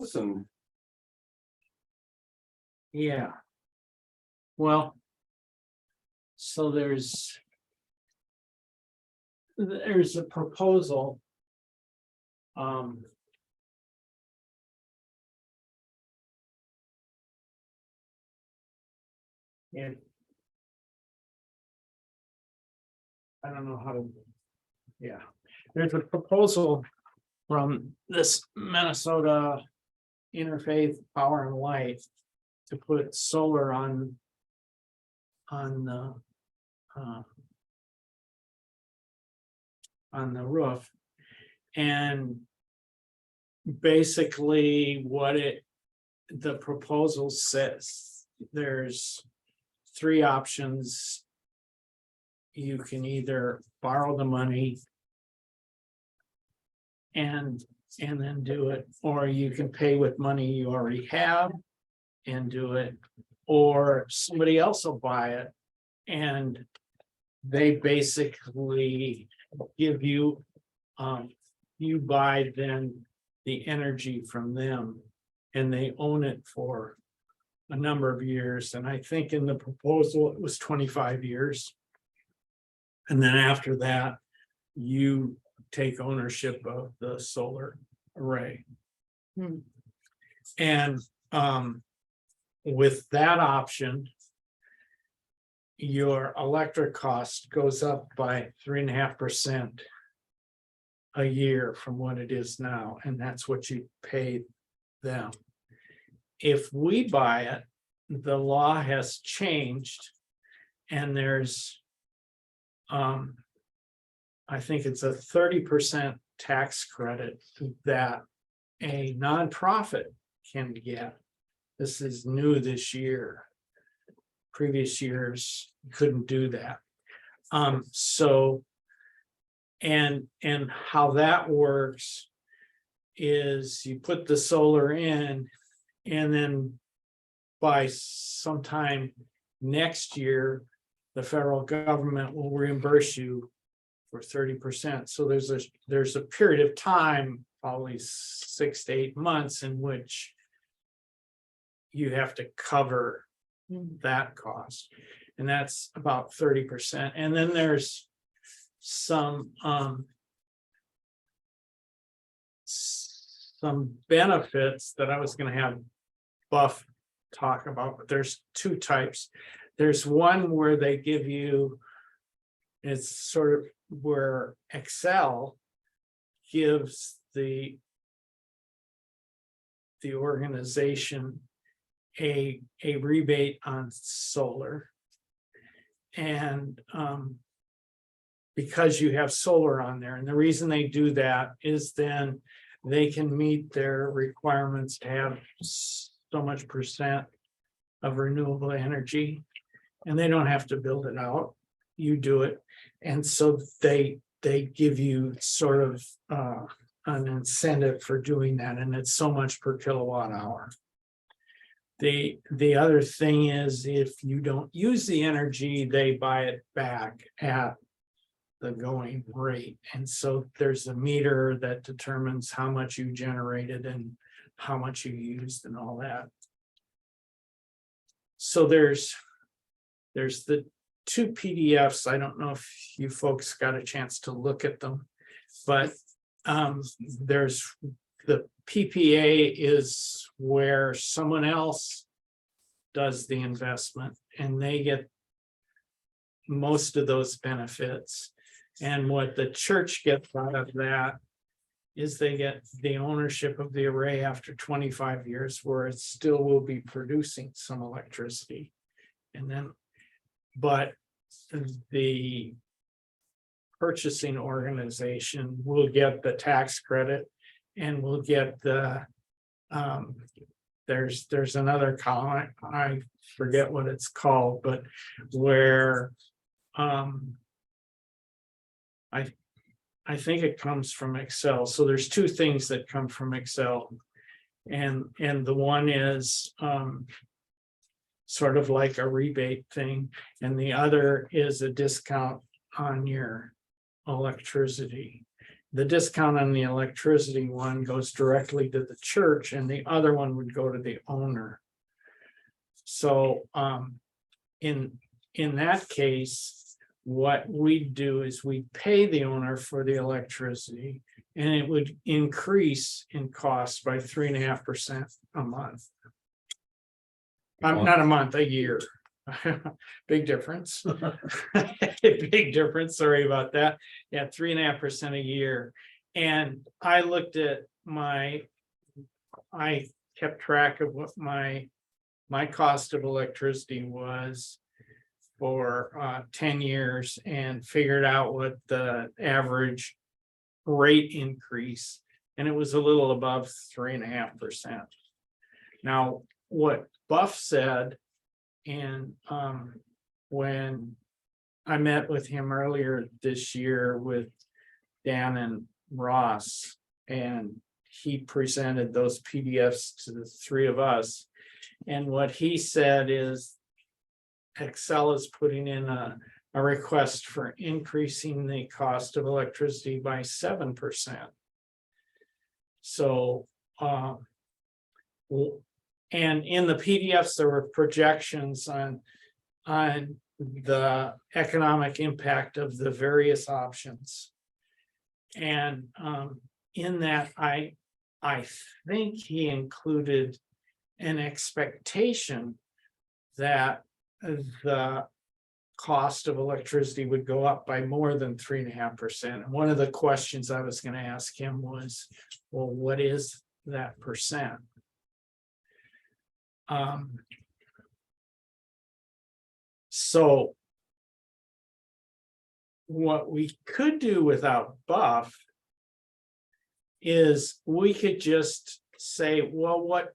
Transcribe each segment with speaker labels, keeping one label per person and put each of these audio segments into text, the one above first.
Speaker 1: Listen,
Speaker 2: Yeah. Well, so there's a proposal. And I don't know how to, yeah, there's a proposal from this Minnesota Interfaith Power and Light to put solar on the roof. And basically the proposal says there's three options. You can either borrow the money and then do it, or you can pay with money you already have and do it, or somebody else will buy it and they basically give you, you buy then the energy from them and they own it for a number of years. And I think in the proposal, it was 25 years. And then after that, you take ownership of the solar array. And with that option, your electric cost goes up by 3.5% a year from what it is now, and that's what you pay them. If we buy it, the law has changed, and there's I think it's a 30% tax credit that a nonprofit can get. This is new this year. Previous years couldn't do that. So and how that works is you put the solar in, and then by sometime next year, the federal government will reimburse you for 30%. So there's a period of time, probably 6 to 8 months, in which you have to cover that cost, and that's about 30%. And then there's some benefits that I was going to have Buff talk about, but there's two types. There's one where they give you, it's sort of where Excel gives the organization a rebate on solar, and because you have solar on there. And the reason they do that is then they can meet their requirements to have so much percent of renewable energy, and they don't have to build it out. You do it. And so they give you sort of an incentive for doing that, and it's so much per kilowatt hour. The other thing is, if you don't use the energy, they buy it back at the going rate. And so there's a meter that determines how much you generated and how much you used and all that. So there's the two PDFs. I don't know if you folks got a chance to look at them, but there's the PPA is where someone else does the investment and they get most of those benefits. And what the church gets out of that is they get the ownership of the array after 25 years, where it still will be producing some electricity. And then, but the purchasing organization will get the tax credit, and will get the there's another column, I forget what it's called, but where I think it comes from Excel. So there's two things that come from Excel, and the one is sort of like a rebate thing, and the other is a discount on your electricity. the discount on the electricity one goes directly to the church and the other one would go to the owner. So in that case, what we do is we pay the owner for the electricity and it would increase in cost by 3.5% a month. Not a month, a year. Big difference. Big difference. Sorry about that. Yeah, 3.5% a year. And I looked at I kept track of what my cost of electricity was for 10 years and figured out what the average rate increase, and it was a little above 3.5%. Now, what Buff said, and when I met with him earlier this year with Dan and Ross, and he presented those PDFs to the three of us, and what he said is Excel is putting in a request for increasing the cost of electricity by 7%. So and in the PDFs, there were projections on the economic impact of the various options. And in that, I think he included an expectation that the cost of electricity would go up by more than 3.5%. And one of the questions I was going to ask him was, well, what is that percent? So what we could do without Buff is we could just say, well, what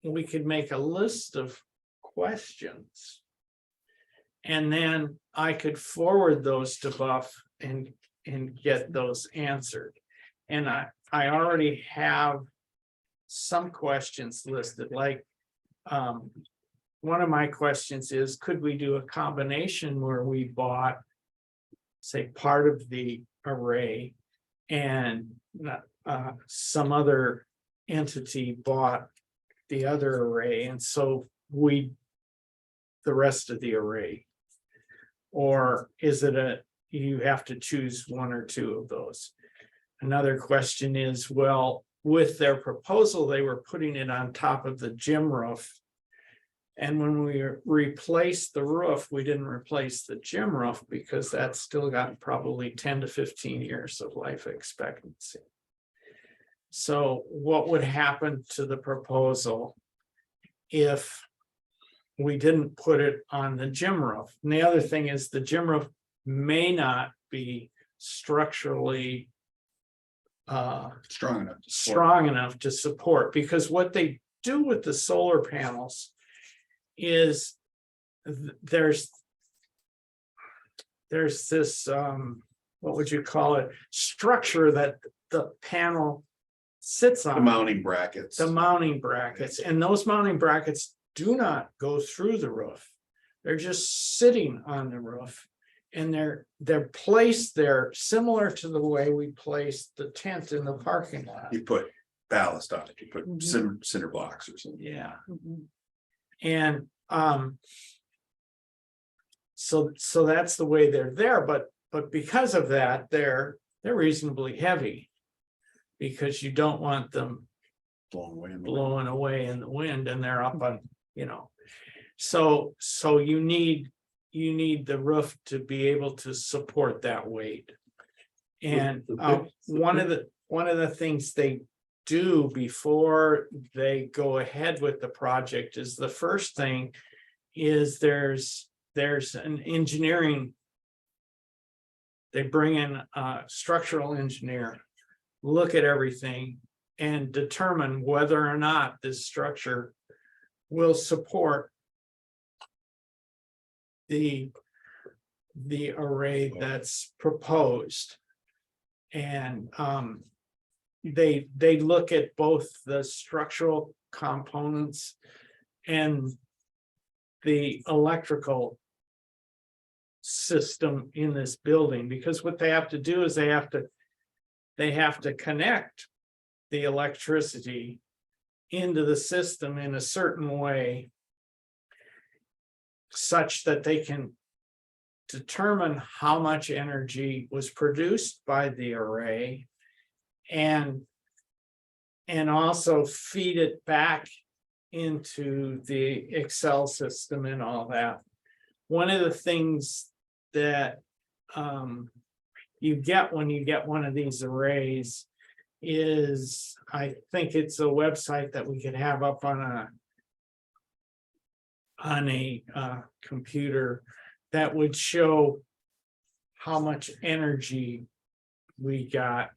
Speaker 2: we could make a list of questions, and then I could forward those to Buff and get those answered. And I already have some questions listed, like one of my questions is, could we do a combination where we bought, say, part of the array and some other entity bought the other array, and so the rest of the array? Or is it you have to choose one or two of those? Another question is, well, with their proposal, they were putting it on top of the gym roof. And when we replaced the roof, we didn't replace the gym roof because that's still got probably 10 to 15 years of life expectancy. So what would happen to the proposal if we didn't put it on the gym roof? And the other thing is, the gym roof may not be structurally strong enough to support, because what they do with the solar panels is there's this what would you call it, structure that the panel sits on,
Speaker 1: the mounting brackets,
Speaker 2: and those mounting brackets do not go through the roof. They're just sitting on the roof, and they're placed there similar to the way we placed the tent in the parking lot.
Speaker 1: You put ballast on it, you put cinder blocks or something.
Speaker 2: Yeah. And so that's the way they're there, but because of that, they're reasonably heavy, because you don't want them blowing away in the wind, and they're up on, so you need the roof to be able to support that weight. And one of the things they do before they go ahead with the project is, the first thing is there's an engineering, they bring in a structural engineer, look at everything and determine whether or not this structure will support the array that's proposed. And they look at both the structural components and the electrical system in this building, because what they have to do is they have to they have to connect the electricity into the system in a certain way such that they can determine how much energy was produced by the array and also feed it back into the Excel system and all that. One of the things that you get when you get one of these arrays is, I think it's a website that we could have up on a computer that would show how much energy we got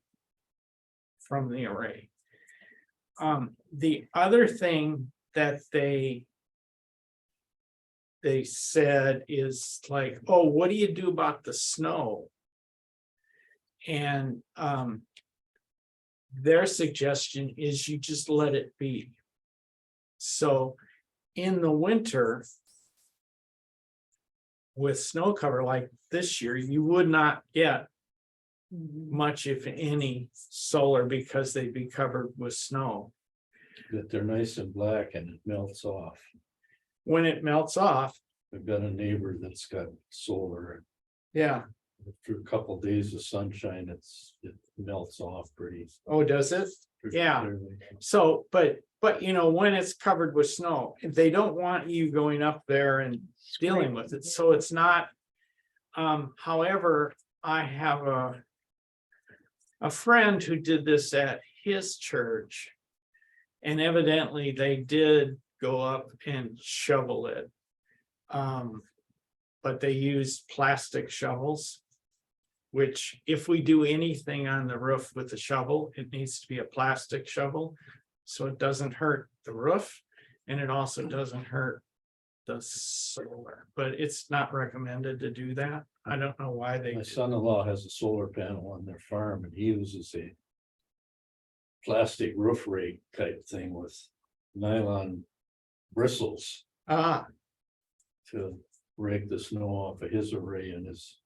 Speaker 2: from the array. The other thing that they said is like, oh, what do you do about the snow? And their suggestion is you just let it be. So in the winter, with snow cover like this year, you would not get much, if any, solar because they'd be covered with snow.
Speaker 3: That they're nice and black and it melts off.
Speaker 2: When it melts off,
Speaker 3: I've got a neighbor that's got solar.
Speaker 2: yeah.
Speaker 3: After a couple days of sunshine, it melts off pretty.
Speaker 2: Oh, does it? Yeah.
Speaker 3: clearly.
Speaker 2: So, but you know, when it's covered with snow, they don't want you going up there and dealing with it, so it's not. However, I have a friend who did this at his church. And evidently they did go up and shovel it. But they used plastic shovels, which if we do anything on the roof with the shovel, it needs to be a plastic shovel. So it doesn't hurt the roof and it also doesn't hurt the solar, but it's not recommended to do that. I don't know why they.
Speaker 3: My son-in-law has a solar panel on their farm and he uses a plastic roof rake type thing with nylon bristles to rake the snow off of his array in his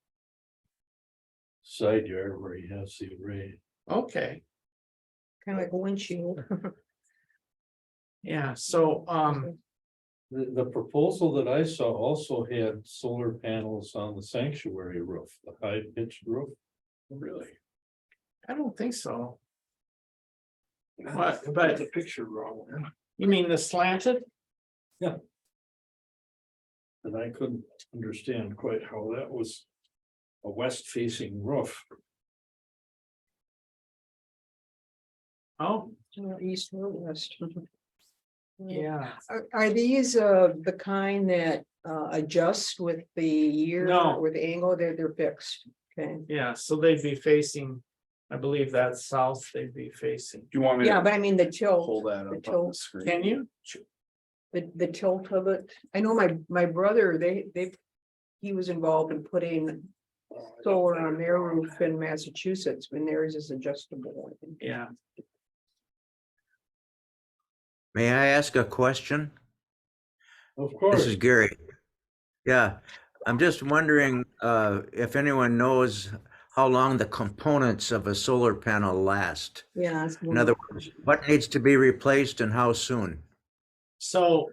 Speaker 3: side yard where he has the array.
Speaker 2: Okay,
Speaker 4: Kind of like a windshield.
Speaker 2: yeah, so
Speaker 3: The proposal that I saw also had solar panels on the sanctuary roof, the high pitched roof.
Speaker 1: Really?
Speaker 2: I don't think so. What, but
Speaker 1: The picture wrong.
Speaker 2: you mean the slanted?
Speaker 3: And I couldn't understand quite how that was a west facing roof.
Speaker 2: Oh,
Speaker 4: East or west.
Speaker 2: yeah.
Speaker 4: Are these the kind that adjust with the year?
Speaker 2: No.
Speaker 4: With the angle, they're fixed, okay?
Speaker 2: Yeah, so they'd be facing, I believe that's south they'd be facing.
Speaker 1: Do you want me
Speaker 4: Yeah,
Speaker 1: to
Speaker 4: but I mean the tilt,
Speaker 1: pull that up on the
Speaker 4: tilt.
Speaker 1: screen?
Speaker 2: Can you?
Speaker 4: the tilt of it. I know my brother, he was involved in putting solar on their roof in Massachusetts, when theirs is adjustable. I think.
Speaker 2: Yeah,
Speaker 5: May I ask a question?
Speaker 3: Of
Speaker 5: This
Speaker 3: course,
Speaker 5: is Gary. Yeah, I'm just wondering if anyone knows how long the components of a solar panel last.
Speaker 4: Yeah.
Speaker 5: In other words, what needs to be replaced and how soon?
Speaker 2: so,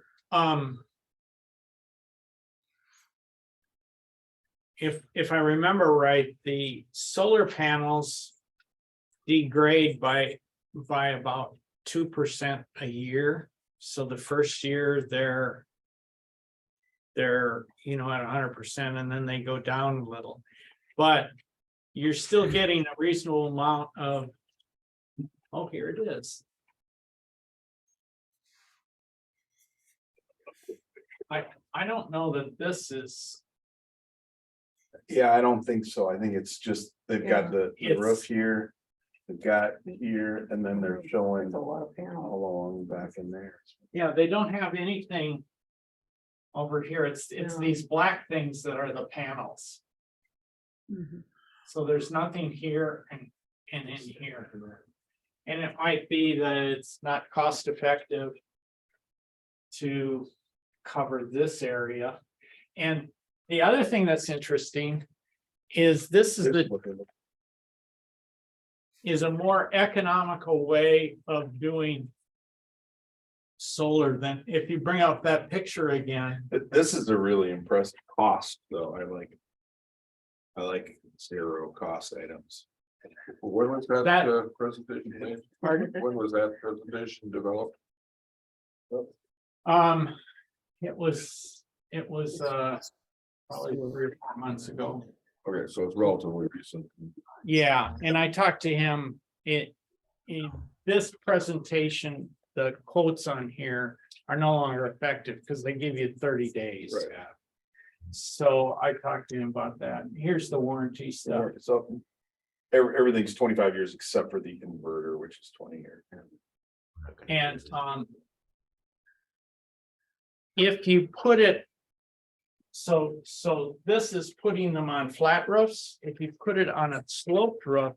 Speaker 2: if I remember right, the solar panels degrade by about 2% a year. So the first year they're you know at 100% and then they go down a little, but you're still getting a reasonable amount of. Oh, here it is. I don't know that this is.
Speaker 6: Yeah, I don't think so. I think it's just, they've got the
Speaker 2: It's-
Speaker 6: roof here. They've got here, and then they're showing
Speaker 4: It's a lot of panels.
Speaker 6: along back in there.
Speaker 2: Yeah, they don't have anything over here. It's
Speaker 4: No.
Speaker 2: these black things that are the panels.
Speaker 4: Mhm.
Speaker 2: So there's nothing here and in here. And it might be that it's not cost effective to cover this area. And the other thing that's interesting is this is the is a more economical way of doing solar than if you bring up that picture again.
Speaker 6: This is a really impressive cost, though. I like zero cost items.
Speaker 7: When was
Speaker 2: That-
Speaker 7: that presentation made?
Speaker 2: Pardon?
Speaker 7: When was that presentation developed?
Speaker 2: It was probably 3 or 4 months ago.
Speaker 7: Okay, so it's relatively recent.
Speaker 2: Yeah, and I talked to him in this presentation, the quotes on here are no longer effective because they give you 30 days.
Speaker 7: Right.
Speaker 2: So I talked to him about that. Here's the warranty stuff.
Speaker 6: So everything's 25 years except for the inverter, which is 20 years.
Speaker 2: And if you put it, so this is putting them on flat roofs. If you put it on a sloped roof,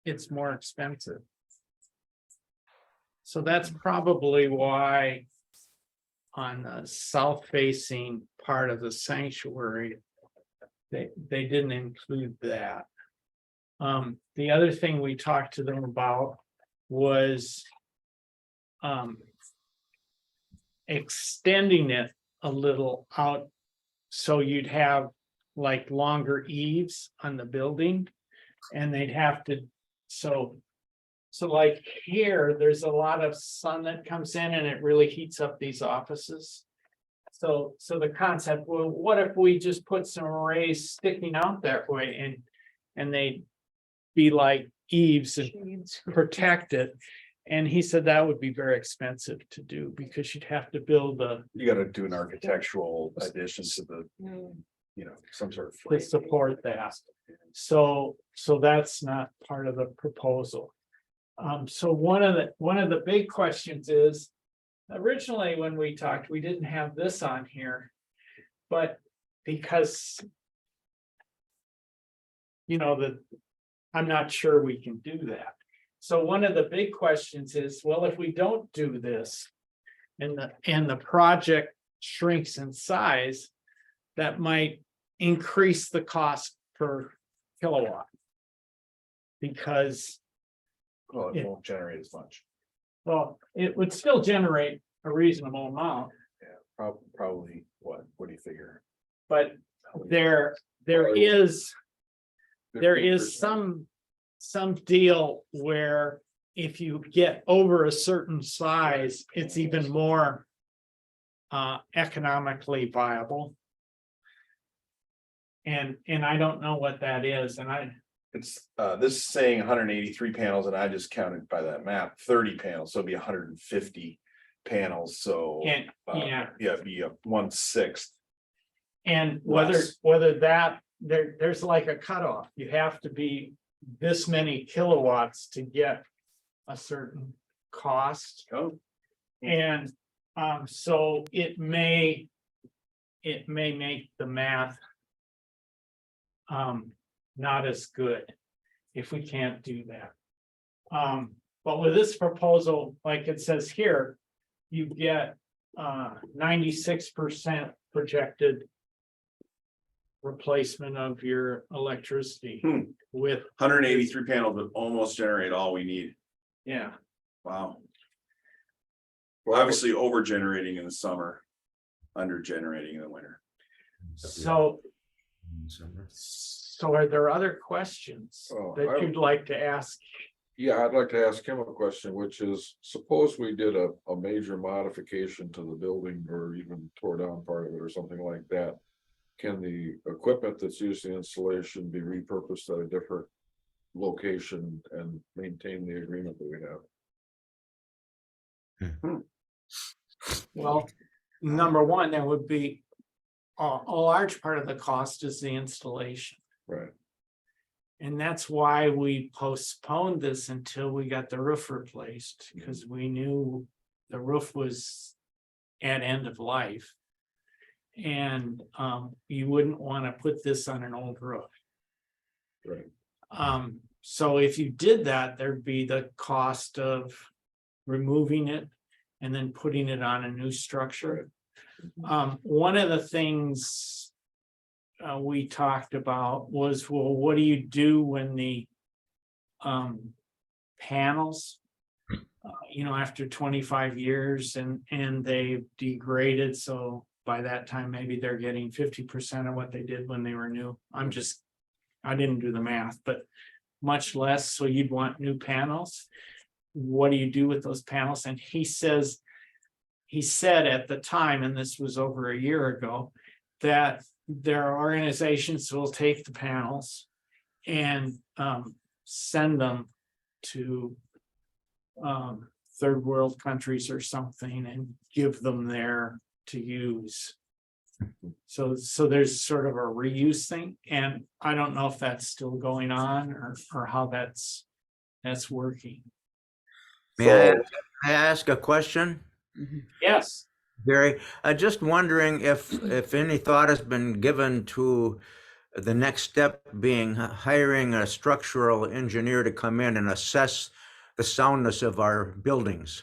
Speaker 2: it's more expensive. So that's probably why on the south facing part of the sanctuary, they didn't include that. The other thing we talked to them about was extending it a little out so you'd have like longer eaves on the building, and they'd have to, so like here, there's a lot of sun that comes in and it really heats up these offices. So the concept, well, what if we just put some arrays sticking out that way and they be like eaves and
Speaker 4: Shades.
Speaker 2: protect it? And he said that would be very expensive to do because you'd have to build
Speaker 6: You gotta do an architectural addition to the, some sort of.
Speaker 2: to
Speaker 6: frame.
Speaker 2: support that. So that's not part of the proposal. So one of the big questions is, originally when we talked, we didn't have this on here. But because I'm not sure we can do that. So one of the big questions is, well, if we don't do this and the project shrinks in size, that might increase the cost per kilowatt. Because,
Speaker 6: Well, it won't generate as much.
Speaker 2: well, it would still generate a reasonable amount,
Speaker 6: Probably what do you figure?
Speaker 2: but there is some deal where if you get over a certain size, it's even more economically viable. And I don't know what that is, and
Speaker 6: It's this is saying 183 panels, and I just counted by that map 30 panels, so it'd be 150 panels. So
Speaker 2: and
Speaker 6: it'd be a 1/6.
Speaker 2: and
Speaker 6: Less.
Speaker 2: whether that there's like a cutoff. You have to be this many kilowatts to get a certain cost.
Speaker 6: Oh.
Speaker 2: And so it may make the math not as good if we can't do that. But with this proposal, like it says here, you get 96% projected replacement of your electricity with,
Speaker 1: 183 panels would almost generate all we need.
Speaker 2: yeah.
Speaker 1: Wow. Well, obviously over generating in the summer, under generating in the winter.
Speaker 2: So are there other questions
Speaker 7: Oh,
Speaker 2: that you'd like to ask?
Speaker 7: Yeah, I'd like to ask him a question, which is, suppose we did a major modification to the building or even tore down part of it or something like that. Can the equipment that's used in installation be repurposed at a different location and maintain the agreement that we have?
Speaker 2: Well, number one, there would be a large part of the cost is the installation.
Speaker 7: Right,
Speaker 2: And that's why we postponed this until we got the roof replaced, because we knew the roof was at end of life. And you wouldn't want to put this on an old roof.
Speaker 7: right.
Speaker 2: So if you did that, there'd be the cost of removing it and then putting it on a new structure. One of the things we talked about was, well, what do you do when the panels. After 25 years and they've degraded, so by that time, maybe they're getting 50% of what they did when they were new. I didn't do the math, but much less, so you'd want new panels. What do you do with those panels? And he said at the time, and this was over a year ago, that there are organizations who will take the panels and send them to third world countries or something and give them there to use. So there's sort of a reuse thing, and I don't know if that's still going on or how that's working.
Speaker 5: May I ask a question?
Speaker 2: Yes.
Speaker 5: Gary, just wondering if any thought has been given to the next step being hiring a structural engineer to come in and assess the soundness of our buildings.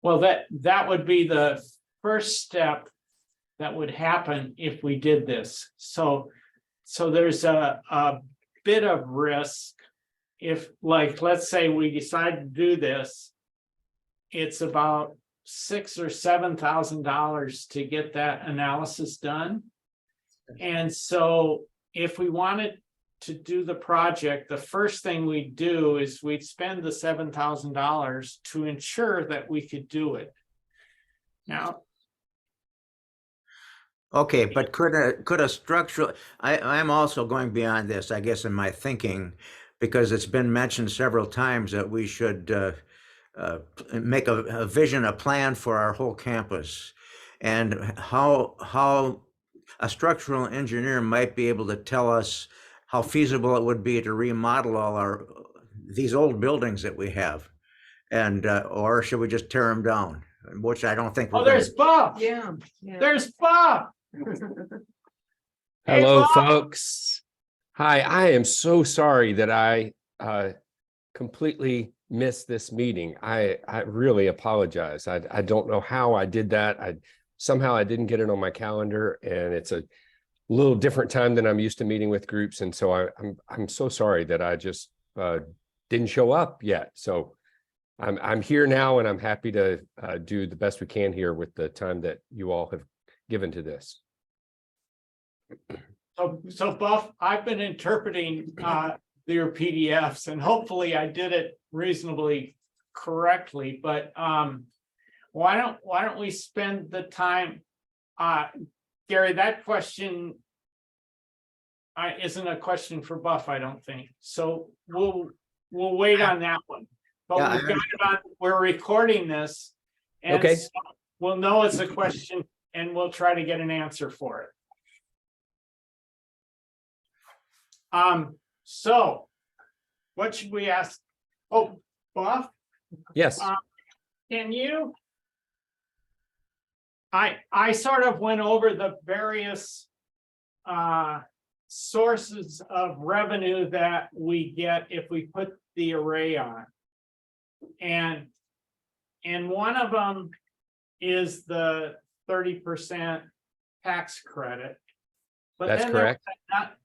Speaker 2: Well, that would be the first step that would happen if we did this. So there's a bit of risk if, like, let's say we decide to do this. It's about $6,000 or $7,000 to get that analysis done. And so if we wanted to do the project, the first thing we'd do is we'd spend the $7,000 to ensure that we could do it. Now,
Speaker 5: okay, but could a structural, I'm also going beyond this, I guess, in my thinking, because it's been mentioned several times that we should make a vision, a plan for our whole campus, and how a structural engineer might be able to tell us how feasible it would be to remodel all these old buildings that we have, and or should we just tear them down? Which I don't think.
Speaker 2: there's Bob.
Speaker 4: Yeah.
Speaker 2: There's Bob. Hey,
Speaker 8: Hello,
Speaker 2: Bob.
Speaker 8: folks. Hi, I am so sorry that I completely missed this meeting. I really apologize. I don't know how I did that. Somehow I didn't get it on my calendar, and it's a little different time than I'm used to meeting with groups. And so I'm so sorry that I just didn't show up yet. So I'm here now, and I'm happy to do the best we can here with the time that you all have given to this.
Speaker 2: So Buff, I've been interpreting your PDFs, and hopefully I did it reasonably correctly, but why don't we spend the time, Gary, that question isn't a question for Buff, I don't think. So we'll wait on that one. But
Speaker 5: Yeah,
Speaker 2: we've got it on, we're recording this. And
Speaker 8: Okay.
Speaker 2: so we'll know it's a question and we'll try to get an answer for it. So what should we ask? Oh, Buff,
Speaker 8: Yes.
Speaker 2: can you? I sort of went over the various sources of revenue that we get if we put the array on. And one of them is the 30% tax credit. But
Speaker 8: That's
Speaker 2: then
Speaker 8: correct.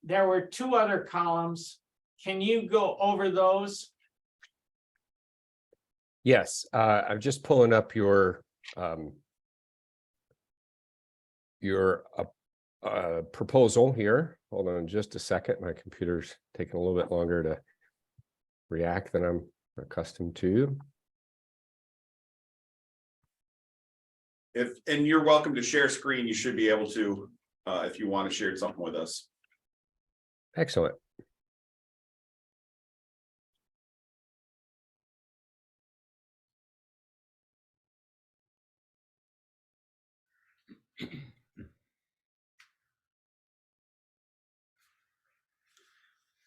Speaker 2: There were two other columns. Can you go over those?
Speaker 8: Yes. I'm just pulling up your proposal here. Hold on just a second. My computer's taking a little bit longer to react than I'm accustomed to.
Speaker 1: And you're welcome to share screen. You should be able to, if you want to share something with us.
Speaker 8: Excellent.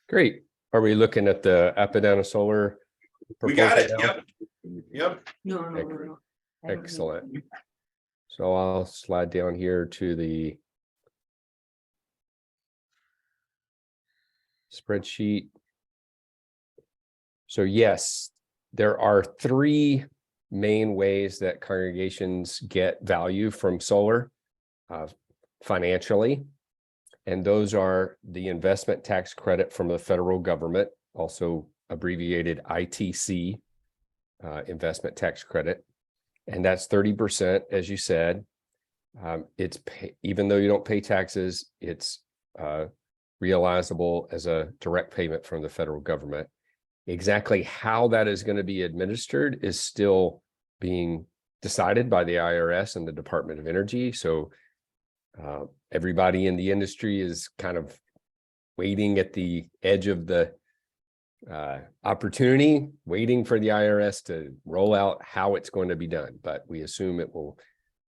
Speaker 8: Great. Are we looking at the Apadana Solar?
Speaker 1: We got it.
Speaker 8: proposal now?
Speaker 1: Yep.
Speaker 4: No.
Speaker 8: Excellent. So I'll slide down here to the spreadsheet. So yes, there are three main ways that congregations get value from solar financially. And those are the investment tax credit from the federal government, also abbreviated ITC, investment tax credit. And that's 30%, as you said. Even though you don't pay taxes, it's realizable as a direct payment from the federal government. Exactly how that is going to be administered is still being decided by the IRS and the Department of Energy. So everybody in the industry is kind of waiting at the edge of the opportunity, waiting for the IRS to roll out how it's going to be done. But we assume it will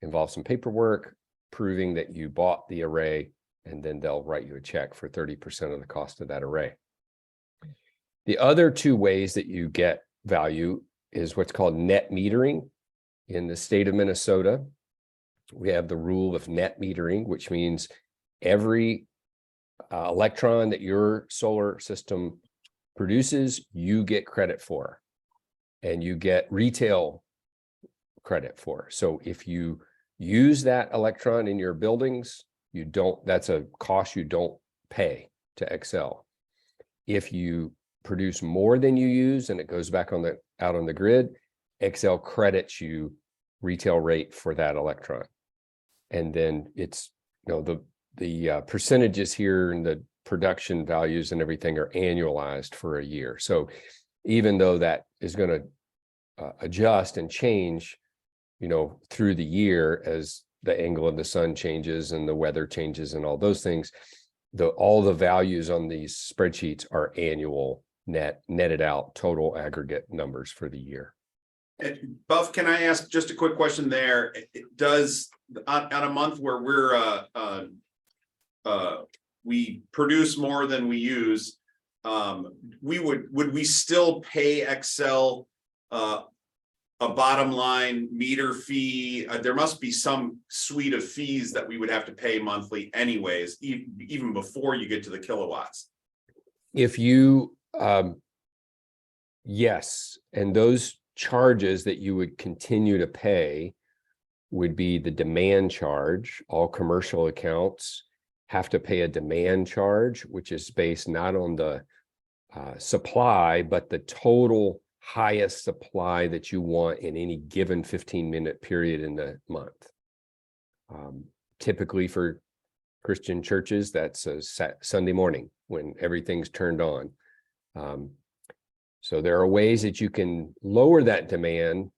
Speaker 8: involve some paperwork proving that you bought the array, and then they'll write you a check for 30% of the cost of that array. The other two ways that you get value is what's called net metering. In the state of Minnesota, we have the rule of net metering, which means every electron that your solar system produces, you get credit for, and you get retail credit for. So if you use that electron in your buildings, that's a cost you don't pay to Xcel. If you produce more than you use and it goes back out on the grid, Xcel credits you retail rate for that electron. And then it's, the percentages here and the production values and everything are annualized for a year. So even though that is going to adjust and change, through the year as the angle of the sun changes and the weather changes and all those things, all the values on these spreadsheets are annual netted out total aggregate numbers for the year.
Speaker 1: Buff, can I ask just a quick question there? Does on a month where we produce more than we use, would we still pay Xcel a bottom line meter fee? There must be some suite of fees that we would have to pay monthly anyways, even before you get to the kilowatts.
Speaker 8: If you, yes, and those charges that you would continue to pay would be the demand charge. All commercial accounts have to pay a demand charge, which is based not on the supply, but the total highest supply that you want in any given 15-minute period in the month. Typically for Christian churches, that's a Sunday morning when everything's turned on. So there are ways that you can lower that demand,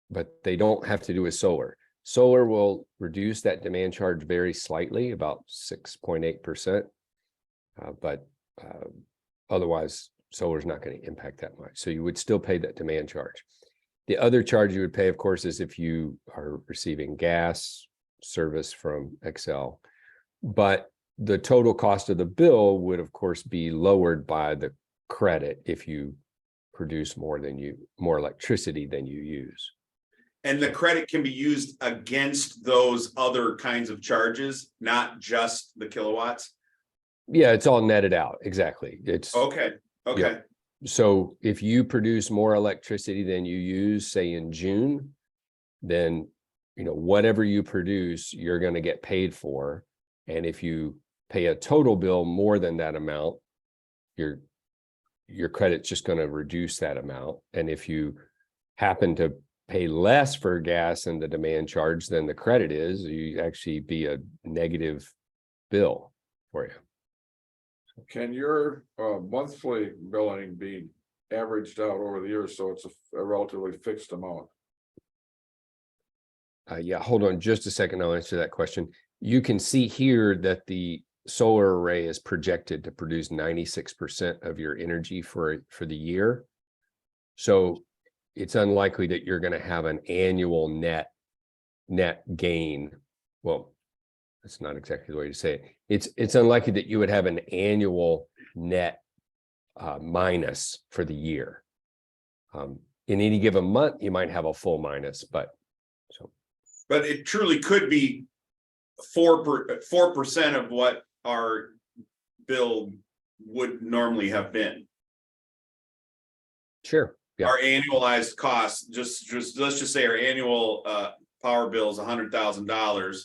Speaker 8: but they don't have to do with solar. Solar will reduce that demand charge very slightly, about 6.8%, but otherwise solar is not going to impact that much. So you would still pay that demand charge. The other charge you would pay, of course, is if you are receiving gas service from Xcel, but the total cost of the bill would, of course, be lowered by the credit if you produce more electricity than you use.
Speaker 1: And the credit can be used against those other kinds of charges, not just the kilowatts?
Speaker 8: Yeah, it's all netted out. Exactly. It's
Speaker 1: okay.
Speaker 8: Yeah. So if you produce more electricity than you use, say in June, then whatever you produce, you're going to get paid for. And if you pay a total bill more than that amount, your credit's just going to reduce that amount. And if you happen to pay less for gas and the demand charge than the credit is, you actually be a negative bill for you.
Speaker 7: Can your monthly billing be averaged out over the years so it's a relatively fixed amount?
Speaker 8: Yeah, hold on just a second. I'll answer that question. You can see here that the solar array is projected to produce 96% of your energy for the year. So it's unlikely that you're going to have an annual net gain. Well, that's not exactly the way to say it. It's unlikely that you would have an annual net minus for the year. In any given month, you might have a full minus, but
Speaker 1: it truly could be 4% of what our bill would normally have been.
Speaker 8: Sure. Yeah.
Speaker 1: Our annualized costs, just let's just say our annual power bill is $100,000.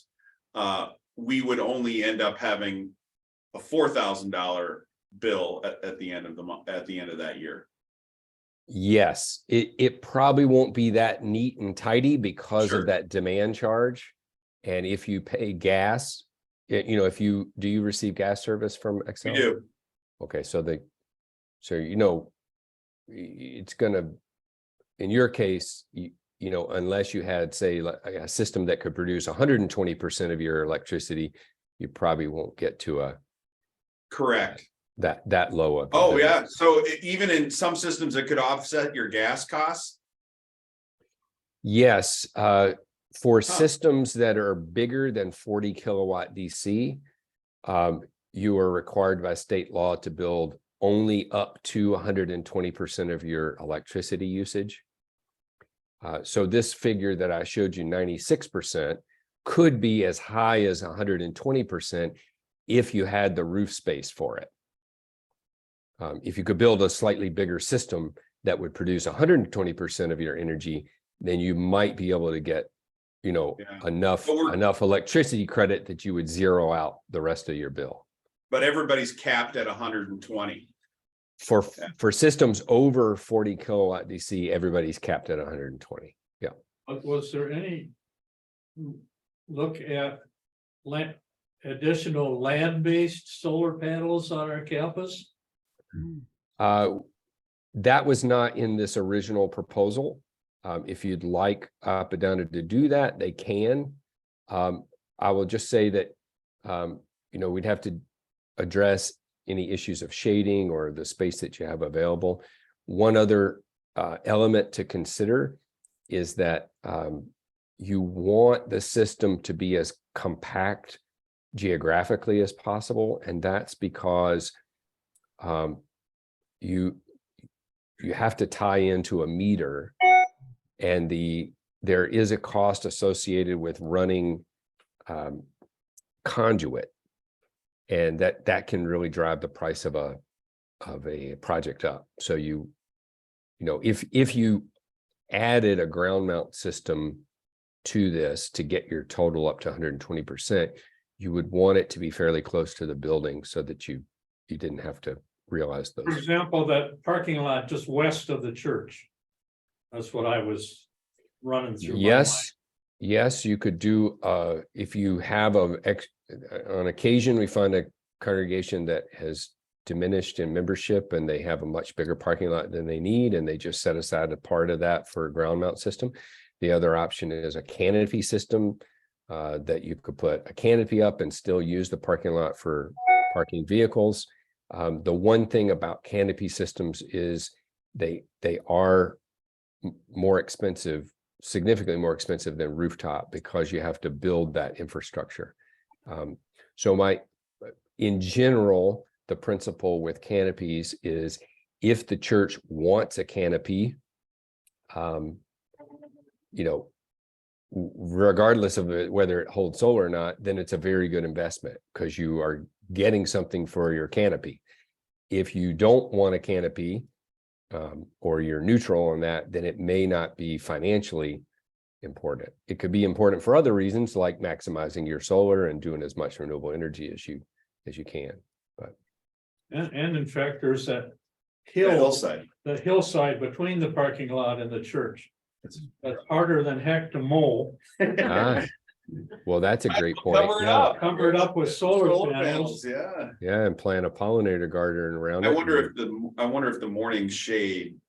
Speaker 1: We would only end up having a $4,000 bill at the end of the month, at the end of that year.
Speaker 8: Yes, it probably won't be that neat and tidy because
Speaker 1: Sure.
Speaker 8: of that demand charge. And if you pay gas, you know, do you receive gas service from
Speaker 1: We
Speaker 8: Excel?
Speaker 1: do.
Speaker 8: Okay, so you know, it's gonna, in your case, you know, unless you had, say, like a system that could produce 120% of your electricity, you probably won't get to
Speaker 1: Correct.
Speaker 8: that low of. a
Speaker 1: Oh,
Speaker 8: bill.
Speaker 1: yeah. So even in some systems that could offset your gas costs.
Speaker 8: Yes, for systems that are bigger than 40 kilowatt DC, you are required by state law to build only up to 120% of your electricity usage. So this figure that I showed you, 96%, could be as high as 120% if you had the roof space for it. If you could build a slightly bigger system that would produce 120% of your energy, then you might be able to get, you know,
Speaker 1: Yeah.
Speaker 8: enough
Speaker 1: But
Speaker 8: electricity credit that you would zero out the rest of your bill.
Speaker 1: But everybody's capped at 120.
Speaker 8: For systems over 40 kilowatt DC, everybody's capped at 120. Yeah.
Speaker 2: But was there any look at additional land-based solar panels on our campus?
Speaker 8: That was not in this original proposal. If you'd like Padana to do that, they can. I will just say that, you know, we'd have to address any issues of shading or the space that you have available. One other element to consider is that you want the system to be as compact geographically as possible, and that's because you have to tie into a meter, and there is a cost associated with running conduit, and that can really drive the price of a project up. So you know, if you added a ground mount system to this to get your total up to 120%, you would want it to be fairly close to the building so that you didn't have to realize
Speaker 2: For
Speaker 8: those.
Speaker 2: example, that parking lot just west of the church. That's what I was running through. my mind.
Speaker 8: Yes, you could do, if you have on occasion, we find a congregation that has diminished in membership and they have a much bigger parking lot than they need, and they just set aside a part of that for a ground mount system. The other option is a canopy system, that you could put a canopy up and still use the parking lot for parking vehicles. The one thing about canopy systems is they are more expensive, significantly more expensive than rooftop, because you have to build that infrastructure. So in general, the principle with canopies is if the church wants a canopy, you know, regardless of whether it holds solar or not, then it's a very good investment because you are getting something for your canopy. If you don't want a canopy, or you're neutral on that, then it may not be financially important. It could be important for other reasons, like maximizing your solar and doing as much renewable energy as you can. But
Speaker 2: And in fact, there's that
Speaker 1: Hillside.
Speaker 2: the hillside between the parking lot and the church. That's harder than heck to mow.
Speaker 8: well, that's a great point.
Speaker 1: Cover it
Speaker 8: Yeah.
Speaker 1: up.
Speaker 2: Cover it up with solar panels.
Speaker 1: Yeah.
Speaker 8: Yeah, and plant a pollinator garden around
Speaker 1: I
Speaker 8: it.
Speaker 1: wonder if the morning shade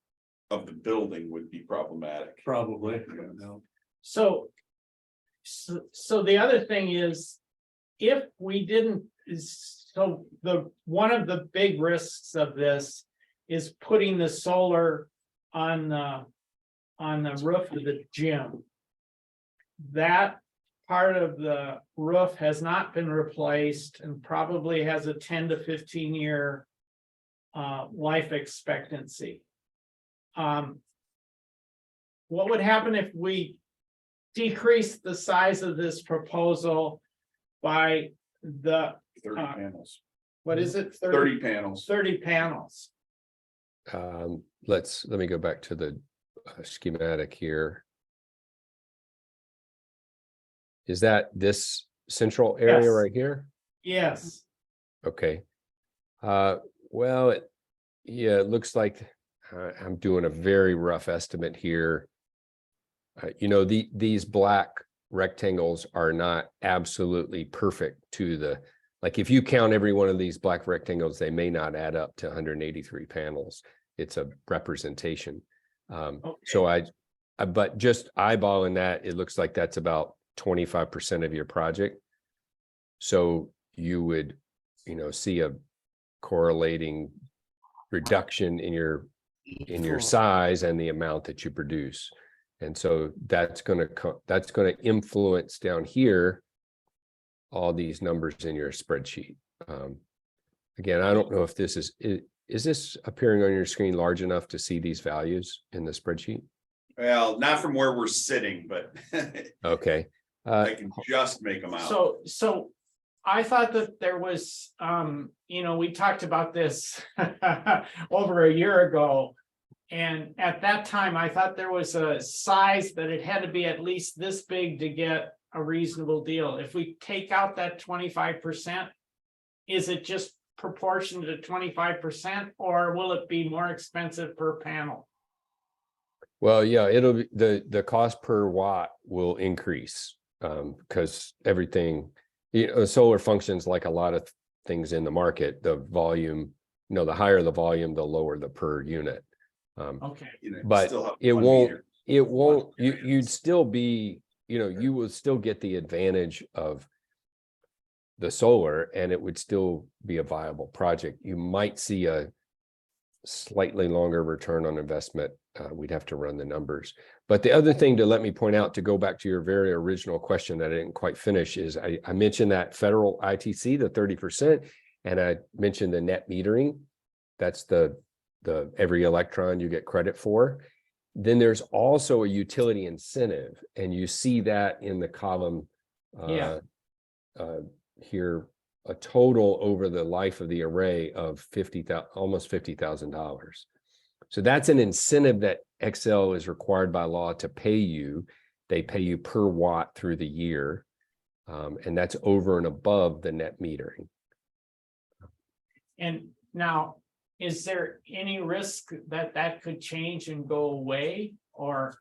Speaker 1: of the building would be problematic.
Speaker 2: Probably. So the other thing is, if we didn't, so one of the big risks of this is putting the solar on the roof of the gym. That part of the roof has not been replaced and probably has a 10 to 15 year life expectancy. What would happen if we decrease the size of this proposal by
Speaker 1: 30 panels.
Speaker 2: what is it?
Speaker 1: 30 panels.
Speaker 2: 30 panels.
Speaker 8: Let me go back to the schematic here. Is that this central area
Speaker 2: Yes.
Speaker 8: right here?
Speaker 2: Yes.
Speaker 8: Okay. Well, it looks like I'm doing a very rough estimate here. You know, these black rectangles are not absolutely perfect to the, like, if you count every one of these black rectangles, they may not add up to 183 panels. It's a representation. So but just eyeballing that, it looks like that's about 25% of your project. So you would, you know, see a correlating reduction in your size and the amount that you produce. And so that's going to influence down here all these numbers in your spreadsheet. Again, I don't know if this is this appearing on your screen large enough to see these values in the spreadsheet?
Speaker 1: Well, not from where we're sitting, but
Speaker 8: Okay.
Speaker 1: I can just make them out.
Speaker 2: So I thought that there was, you know, we talked about this over a year ago. And at that time, I thought there was a size that it had to be at least this big to get a reasonable deal. If we take out that 25%, is it just proportionate to 25%, or will it be more expensive per panel?
Speaker 8: Well, yeah, it'll be the cost per watt will increase because everything, you know, solar functions like a lot of things in the market. The volume, you know, the higher the volume, the lower the per unit.
Speaker 2: Okay.
Speaker 1: You know,
Speaker 8: But
Speaker 1: still have
Speaker 8: it
Speaker 1: 1
Speaker 8: won't.
Speaker 1: meter.
Speaker 8: It won't.
Speaker 1: One
Speaker 8: You'd still be, you know, you will still get the advantage of the solar, and it would still be a viable project. You might see a slightly longer return on investment. We'd have to run the numbers. But the other thing to let me point out, to go back to your very original question that I didn't quite finish, is I mentioned that federal ITC, the 30%, and I mentioned the net metering. That's the every electron you get credit for. Then there's also a utility incentive, and you see that in the column here, a total over the life of the array of almost $50,000. So that's an incentive that Xcel is required by law to pay you. They pay you per watt through the year, and that's over and above the net metering.
Speaker 2: And now, is there any risk that that could change and go away, or?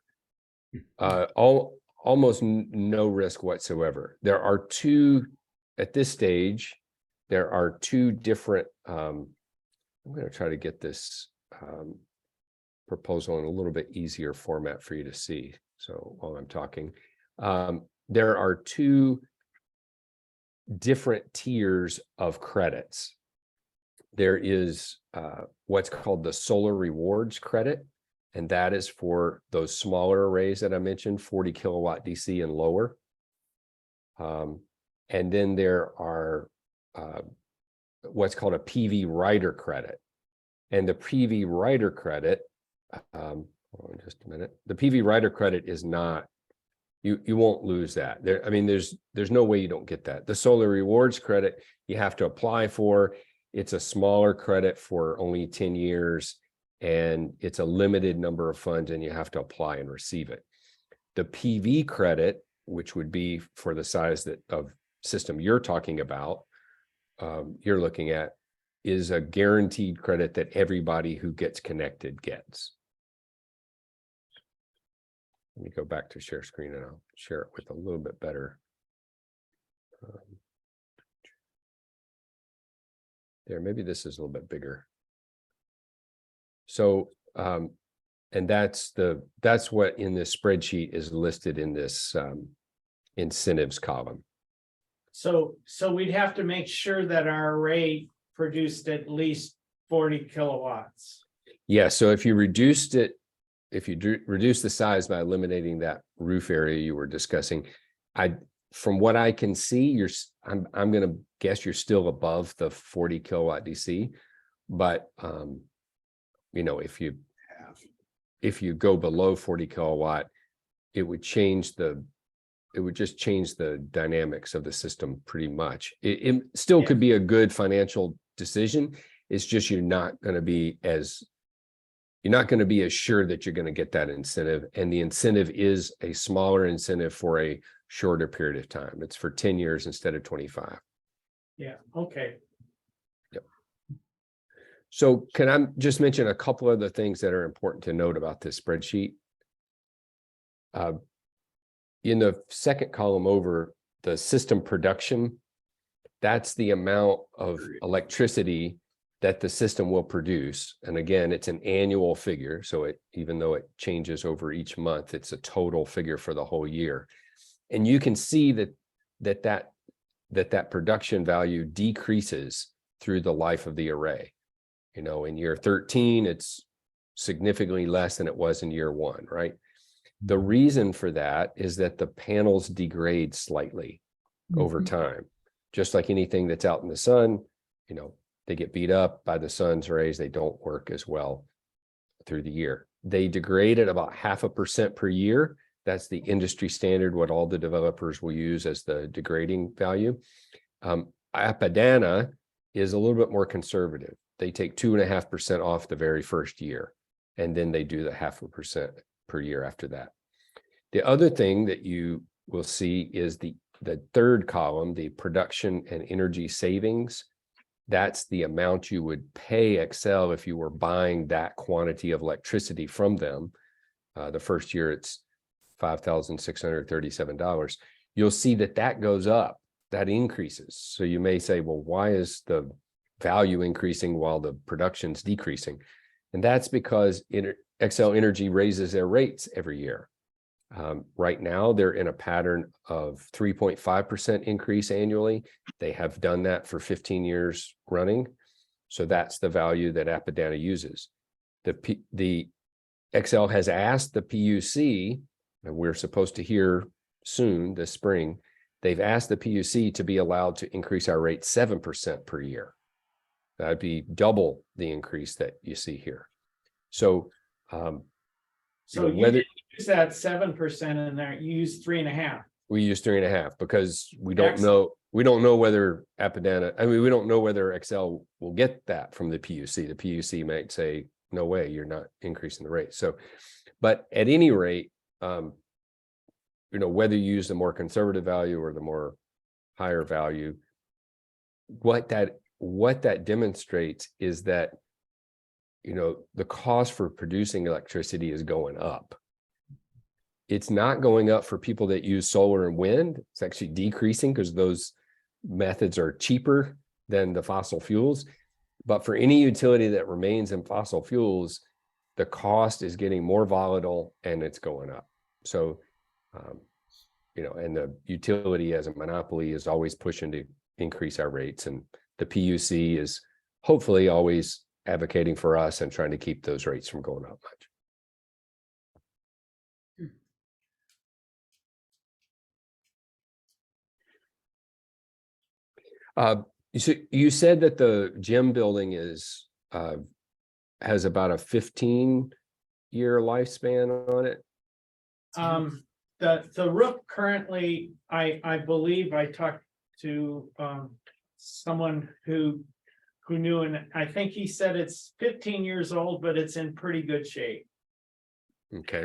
Speaker 8: Almost no risk whatsoever. There are two, at this stage, there are two different, I'm going to try to get this proposal in a little bit easier format for you to see. So while I'm talking, there are two different tiers of credits. There is what's called the solar rewards credit, and that is for those smaller arrays that I mentioned, 40 kilowatt DC and lower. And then there are what's called a PV rider credit. And the PV rider credit, hold on just a minute. The PV rider credit is not, you won't lose that. There, I mean, there's no way you don't get that. The solar rewards credit you have to apply for. It's a smaller credit for only 10 years, and it's a limited number of funds, and you have to apply and receive it. The PV credit, which would be for the size of system you're talking about, you're looking at, is a guaranteed credit that everybody who gets connected gets. Let me go back to share screen, and I'll share it with a little bit better. There, maybe this is a little bit bigger. So, and that's what in this spreadsheet is listed in this incentives column.
Speaker 2: So we'd have to make sure that our array produced at least 40 kilowatts.
Speaker 8: Yeah, so if you reduced it, if you reduce the size by eliminating that roof area you were discussing, from what I can see, I'm going to guess you're still above the 40 kilowatt DC, but you know, if you go below 40 kilowatt, it would just change the dynamics of the system pretty much. It still could be a good financial decision. It's just you're not going to be as sure that you're going to get that incentive, and the incentive is a smaller incentive for a shorter period of time. It's for 10 years instead of 25.
Speaker 2: Yeah, okay.
Speaker 8: Yep. So can I just mention a couple of the things that are important to note about this spreadsheet? In the second column over, the system production, that's the amount of electricity that the system will produce. And again, it's an annual figure. So even though it changes over each month, it's a total figure for the whole year. And you can see that production value decreases through the life of the array. You know, in year 13, it's significantly less than it was in year 1, right? The reason for that is that the panels degrade slightly over time. Just like anything that's out in the sun, you know, they get beat up by the sun's rays, they don't work as well through the year. They degrade at about 0.5% per year. That's the industry standard, what all the developers will use as the degrading value. Apadana is a little bit more conservative. They take 2.5% off the very first year, and then they do the 0.5% per year after that. The other thing that you will see is the third column, the production and energy savings. That's the amount you would pay Xcel if you were buying that quantity of electricity from them. The first year it's $5,637. You'll see that goes up, that increases. So you may say, well, why is the value increasing while the production's decreasing? And that's because Xcel Energy raises their rates every year. Right now, they're in a pattern of 3.5% increase annually. They have done that for 15 years running. So that's the value that Apadana uses. The Xcel has asked the PUC, and we're supposed to hear soon this spring, they've asked the PUC to be allowed to increase our rate 7% per year. That'd be double the increase that you see here. So,
Speaker 2: So you
Speaker 8: whether
Speaker 2: use that 7% in there, you use 3.5.
Speaker 8: we use 3.5 because we don't
Speaker 2: Excellent.
Speaker 8: know whether Apadana, we don't know whether Xcel will get that from the PUC. The PUC might say, no way, you're not increasing the rate. So, but at any rate, whether you use the more conservative value or the more higher value, what that demonstrates is that the cost for producing electricity is going up. It's not going up for people that use solar and wind. It's actually decreasing because those methods are cheaper than the fossil fuels. But for any utility that remains in fossil fuels, the cost is getting more volatile and it's going up. So, and the utility as a monopoly is always pushing to increase our rates. And the PUC is hopefully always advocating for us and trying to keep those rates from going up much. You said that the gym building has about a 15-year lifespan on it.
Speaker 2: The roof currently, I believe I talked to someone who knew, and I think he said it's 15 years old, but it's in pretty good shape.
Speaker 8: Okay.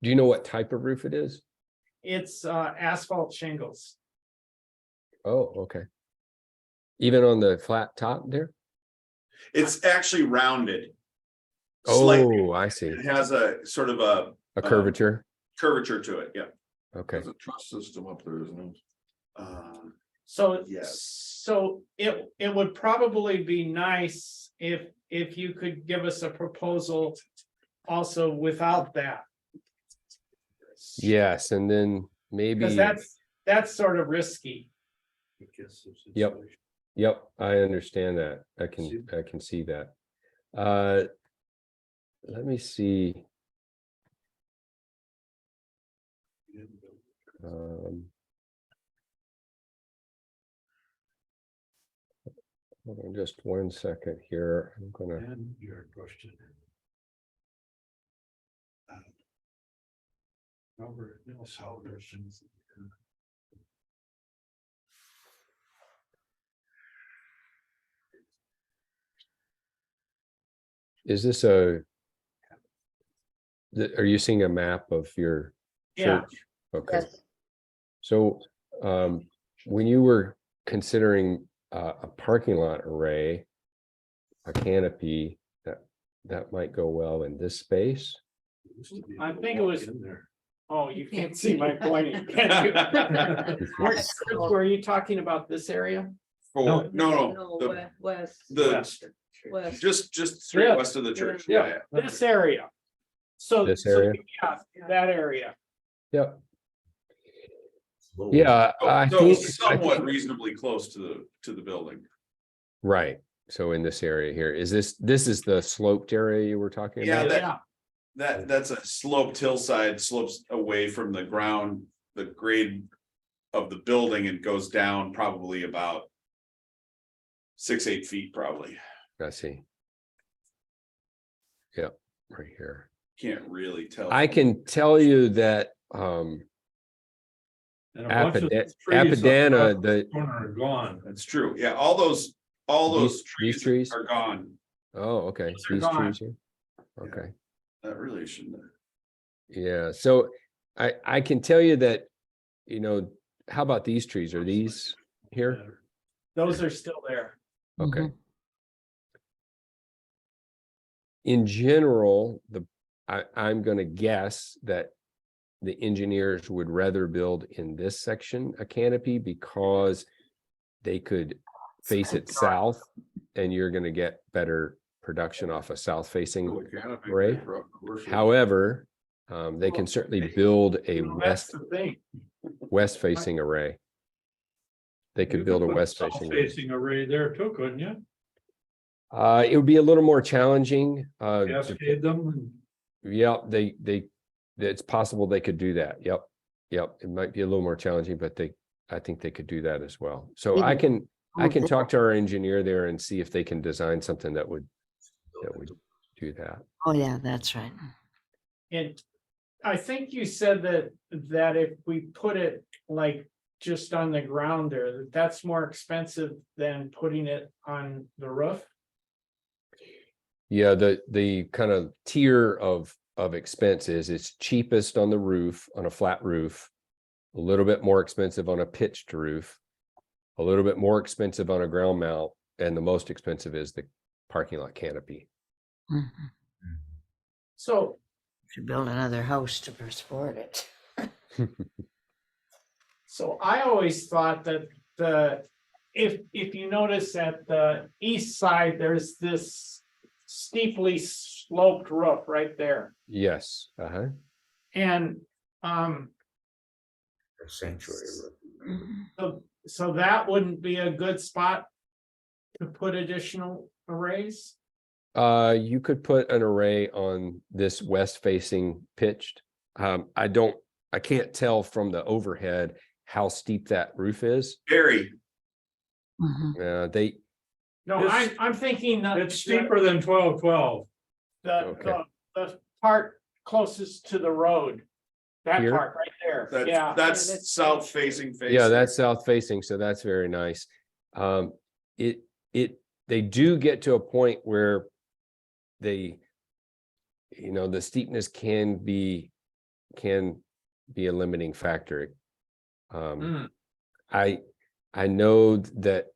Speaker 8: Do you know what type of roof it is?
Speaker 2: It's asphalt shingles.
Speaker 8: Oh, okay. Even on the flat top there?
Speaker 1: It's actually rounded. Slightly.
Speaker 8: Oh, I see.
Speaker 1: It has a sort of a
Speaker 8: Curvature.
Speaker 1: curvature to it. Yeah.
Speaker 8: Okay.
Speaker 7: There's a truss system up there, isn't it?
Speaker 2: So,
Speaker 1: Yes.
Speaker 2: so it would probably be nice if you could give us a proposal also without that.
Speaker 8: Yes, and then maybe.
Speaker 2: Because that's sort of risky.
Speaker 8: Yep. Yep, I understand that. I can see that. Let me see. Hold on just 1 second here. I'm gonna.
Speaker 3: And your question. Robert Mills, how versions.
Speaker 8: Is this are you seeing a map of your
Speaker 2: Yeah.
Speaker 8: church? Okay. So when you were considering a parking lot array, a canopy that might go well in this space.
Speaker 2: I think it was-
Speaker 3: In there.
Speaker 2: Oh, you can't see my pointing. Can you? Chris, were you talking about this area?
Speaker 1: No, the,
Speaker 4: West.
Speaker 1: the, just straight
Speaker 2: Yeah.
Speaker 1: west of the church,
Speaker 2: Yeah.
Speaker 1: yeah.
Speaker 2: This area. So.
Speaker 8: This
Speaker 2: so,
Speaker 8: area?
Speaker 2: Yeah, that area.
Speaker 8: Yep. Yeah, I
Speaker 1: So
Speaker 8: think,
Speaker 1: somewhat reasonably close to the building.
Speaker 8: right. So in this area here, is this is the sloped area you were talking
Speaker 1: Yeah,
Speaker 8: about?
Speaker 1: That's a sloped hillside, slopes away from the ground, the grade of the building, and goes down probably about 6-8 feet, probably.
Speaker 8: I see. Yep, right here.
Speaker 1: Can't really tell.
Speaker 8: I can tell you that
Speaker 3: And a bunch of
Speaker 8: Apida-
Speaker 3: the trees
Speaker 8: Apadana,
Speaker 3: up
Speaker 8: the
Speaker 3: corner are gone.
Speaker 1: That's true. Yeah, all those
Speaker 8: These trees?
Speaker 1: are gone.
Speaker 8: oh, okay,
Speaker 2: Those are
Speaker 8: these
Speaker 2: gone.
Speaker 8: trees here. Okay,
Speaker 1: That really shouldn't.
Speaker 8: yeah, so I can tell you that, how about these trees? Are these here?
Speaker 2: Those are still there.
Speaker 8: Okay. In general, I'm gonna guess that the engineers would rather build in this section a canopy because they could face it south and you're gonna get better production off a south facing. Right. However, they can certainly build a
Speaker 2: That's the thing.
Speaker 8: west facing array. They could build a west facing.
Speaker 3: Facing array there too, couldn't you?
Speaker 8: It would be a little more challenging.
Speaker 3: Cascade them and.
Speaker 8: Yeah, it's possible they could do that. Yep. It might be a little more challenging, but I think they could do that as well. So I can talk to our engineer there and see if they can design something that would do that.
Speaker 9: Oh, yeah, that's right.
Speaker 2: And I think you said that if we put it like just on the ground there, that's more expensive than putting it on the roof.
Speaker 8: Yeah, the kind of tier of expenses, it's cheapest on the roof, on a flat roof, a little bit more expensive on a pitched roof, a little bit more expensive on a ground mount, and the most expensive is the parking lot canopy.
Speaker 9: Mhm.
Speaker 2: So
Speaker 9: Should build another house to support it.
Speaker 2: So I always thought that if you notice at the east side, there's this steeply sloped roof right there.
Speaker 8: Yes,
Speaker 2: And
Speaker 5: Sanctuary.
Speaker 2: so that wouldn't be a good spot to put additional arrays.
Speaker 8: you could put an array on this west facing pitched. I can't tell from the overhead how steep that roof is.
Speaker 1: Very,
Speaker 9: Mhm.
Speaker 2: No,
Speaker 3: It's-
Speaker 2: I'm thinking that
Speaker 3: It's steeper than 1212.
Speaker 8: Okay.
Speaker 2: the part closest to the road. That
Speaker 8: Here?
Speaker 2: part right there. Yeah.
Speaker 1: that's south facing.
Speaker 8: Yeah, that's south facing, so that's very nice. They do get to a point where the steepness can be a limiting factor. I know that,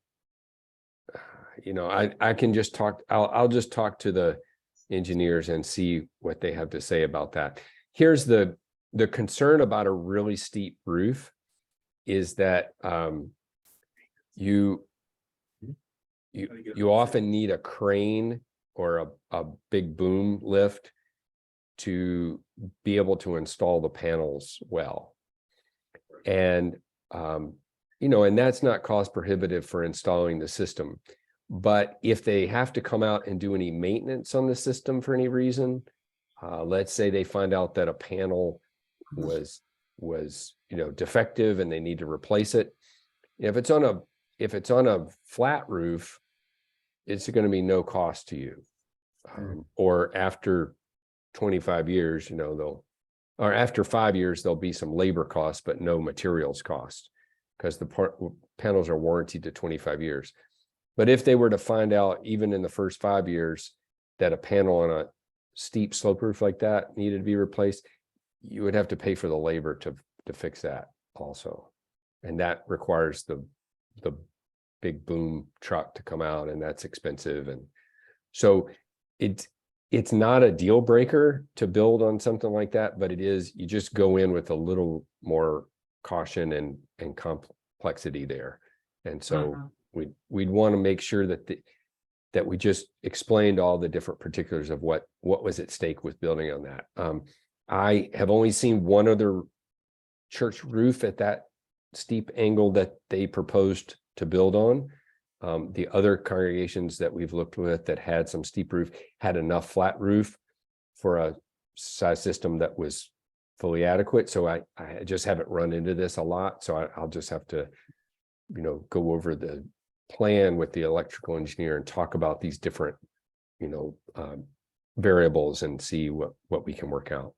Speaker 8: I can just talk, I'll just talk to the engineers and see what they have to say about that. Here's the concern about a really steep roof is that you often need a crane or a big boom lift to be able to install the panels well. And and that's not cost prohibitive for installing the system. But if they have to come out and do any maintenance on the system for any reason, let's say they find out that a panel was defective and they need to replace it. If it's on a flat roof, it's going to be no cost to you. Or after 25 years, or after 5 years, there'll be some labor costs, but no materials cost because the panels are warranted to 25 years. But if they were to find out, even in the first 5 years, that a panel on a steep slope roof like that needed to be replaced, you would have to pay for the labor to fix that also. And that requires the big boom truck to come out, and that's expensive. And So it's not a deal breaker to build on something like that, but it is, you just go in with a little more caution and complexity there. And so we'd want to make sure that that we just explained all the different particulars of what was at stake with building on that. I have only seen one other church roof at that steep angle that they proposed to build on. The other congregations that we've looked with that had some steep roof had enough flat roof for a size system that was fully adequate. So I just haven't run into this a lot. So I'll just have to, go over the plan with the electrical engineer and talk about these different, variables and see what we can work out.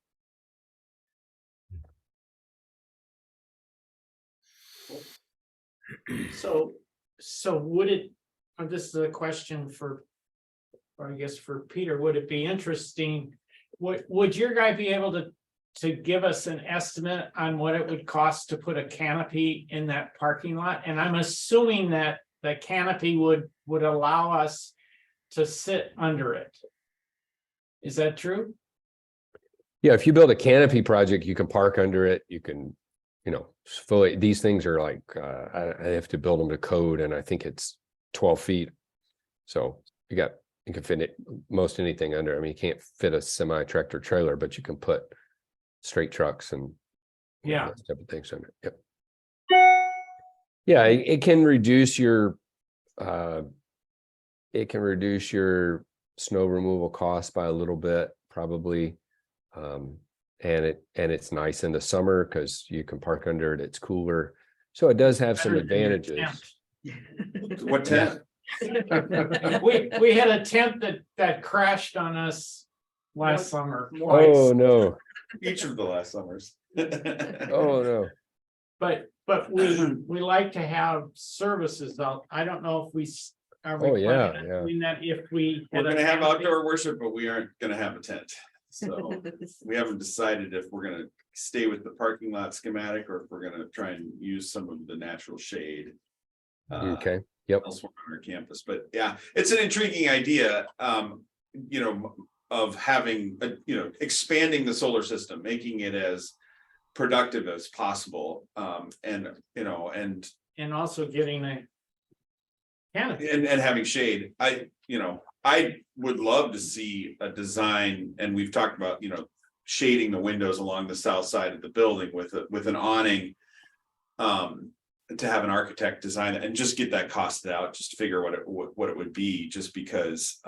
Speaker 2: So would it, this is a question for, or I guess for Peter, would it be interesting? Would your guy be able to give us an estimate on what it would cost to put a canopy in that parking lot? And I'm assuming that the canopy would allow us to sit under it. Is that true?
Speaker 8: Yeah, if you build a canopy project, you can park under it. You can, fully, these things are like, I have to build them to code, and I think it's 12 feet. So you can fit it, most anything under. I mean, you can't fit a semi tractor trailer, but you can put straight trucks and those type of things under. Yep. Yeah, it can reduce your snow removal costs by a little bit, probably. And it's nice in the summer because you can park under it, it's cooler. So it does have some advantages.
Speaker 1: What tent?
Speaker 2: We had a tent that crashed on us last summer.
Speaker 8: Oh, no.
Speaker 1: Each of the last summers.
Speaker 8: Oh, no.
Speaker 2: But we like to have services out. I don't know if we are.
Speaker 8: Oh, yeah,
Speaker 2: planning on doing that if we.
Speaker 1: We're gonna have outdoor worship, but we aren't gonna have a tent. So we haven't decided if we're gonna stay with the parking lot schematic or if we're gonna try and use some of the natural shade.
Speaker 8: Okay. Yep.
Speaker 1: Elsewhere on our campus, but yeah, it's an intriguing idea. Of having expanding the solar system, making it as productive as possible. And
Speaker 2: also getting a canopy
Speaker 1: and having shade. I would love to see a design, and we've talked about, shading the windows along the south side of the building with an awning. To have an architect design it and just get that costed out, just to figure what it would be, just because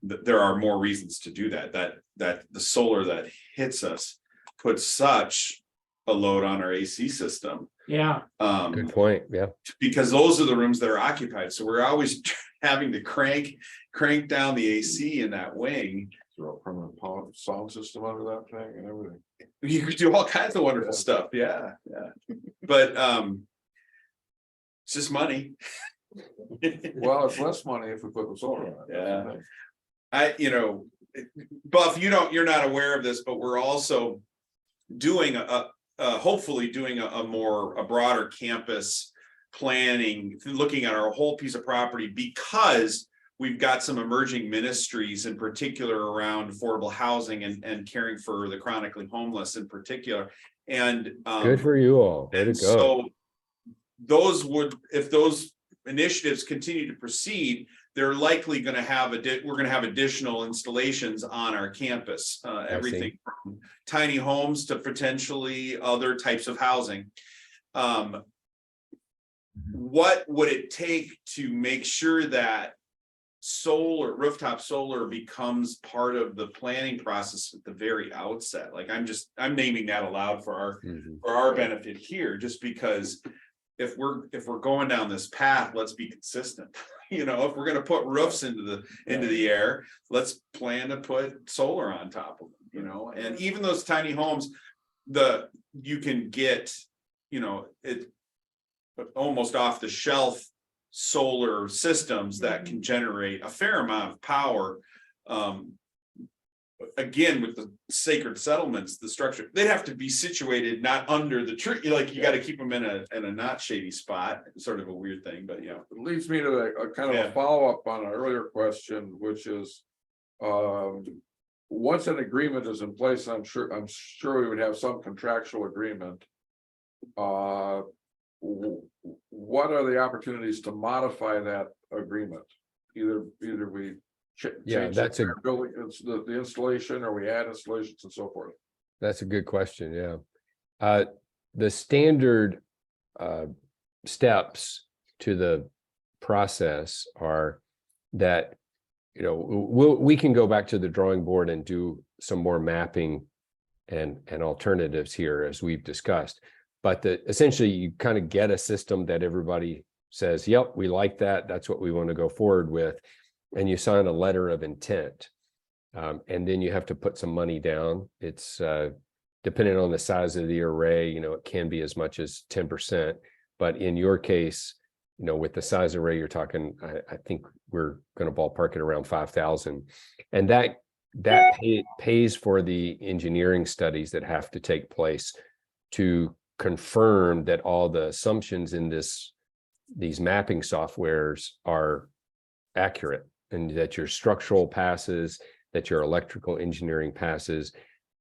Speaker 1: there are more reasons to do that the solar that hits us puts such a load on our AC system.
Speaker 2: Yeah.
Speaker 8: Good point. Yeah.
Speaker 1: Because those are the rooms that are occupied. So we're always having to crank down the AC in that wing.
Speaker 7: Throw a permanent sound system under that thing and everything.
Speaker 1: You could do all kinds of wonderful stuff. Yeah. But it's just money.
Speaker 7: Well, it's less money if we put the solar on it.
Speaker 1: Yeah. Buff, you're not aware of this, but we're also doing hopefully doing a broader campus planning, looking at our whole piece of property, because we've got some emerging ministries in particular around affordable housing and caring for the chronically homeless in particular. And
Speaker 8: good for you all. Way to go.
Speaker 1: So if those initiatives continue to proceed, they're likely going to have we're going to have additional installations on our campus, everything from tiny homes to potentially other types of housing. What would it take to make sure that rooftop solar becomes part of the planning process at the very outset? Like I'm naming that aloud for our benefit here, just because if we're going down this path, let's be consistent. If we're going to put roofs into the air, let's plan to put solar on top of them. And even those tiny homes, you can get it almost off the shelf solar systems that can generate a fair amount of power again, with the sacred settlements, the structure, they'd have to be situated not under the tree, like you gotta keep them in a not shady spot, sort of a weird thing, but yeah.
Speaker 7: It leads me to a kind of
Speaker 1: Yeah.
Speaker 7: a follow-up on an earlier question, which is. Once an agreement is in place, I'm sure we would have some contractual agreement. What are the opportunities to modify that agreement? Either we.
Speaker 8: Yeah,
Speaker 7: change
Speaker 8: that's
Speaker 7: the
Speaker 8: a-
Speaker 7: building, it's the installation, or we add installations and so forth.
Speaker 8: That's a good question, yeah. The standard steps to the process are that, you know, we can go back to the drawing board and do some more mapping and alternatives here, as we've discussed. But essentially you kind of get a system that everybody says, yep, we like that, that's what we want to go forward with. And you sign a letter of intent. And then you have to put some money down. It's depending on the size of the array, you know, it can be as much as 10%. But in your case, you know, with the size array you're talking, I think we're going to ballpark it around 5,000. And that pays for the engineering studies that have to take place to confirm that all the assumptions in these mapping softwares are accurate, and that your structural passes, that your electrical engineering passes,